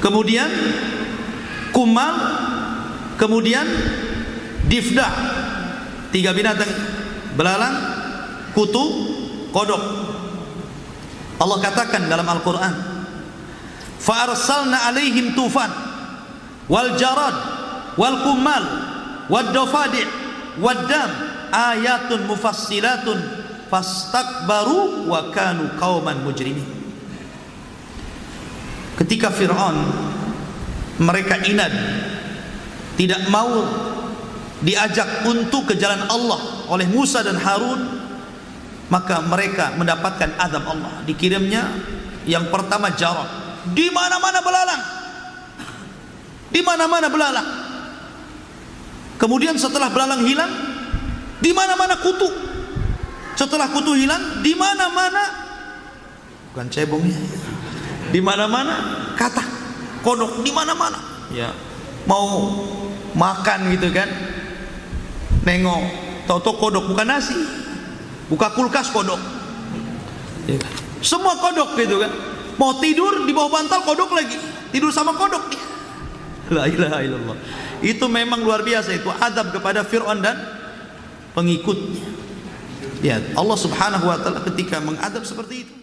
kemudian kumal, kemudian difdah. 3 binatang, belalang, kutu, kodok. Allah katakan dalam Al-Quran, fa arsalna alaihim tufan wal jarad wal kumal wad dafadi' wad dam ayatun mufassilatun fastakbaru wa kanu qauman mujrimin. Ketika Fir'aun mereka inad, tidak mau diajak untuk ke jalan Allah oleh Musa dan Harun, maka mereka mendapatkan azab Allah. Dikirimnya yang pertama jarad, di mana-mana belalang, di mana-mana belalang. Kemudian setelah belalang hilang, di mana-mana kutu. Setelah kutu hilang, di mana-mana, bukan cebongnya, di mana-mana katak, kodok, di mana-mana. Ya, mau makan gitu kan, nengok, tahu-tahu kodok, bukan nasi. Buka kulkas kodok, semua kodok gitu kan. Mau tidur di bawah bantal kodok lagi, tidur sama kodok. La ilaha illallah. Itu memang luar biasa, itu azab kepada Fir'aun dan pengikutnya. Ya, Allah Subhanahu wa taala ketika mengadab seperti itu.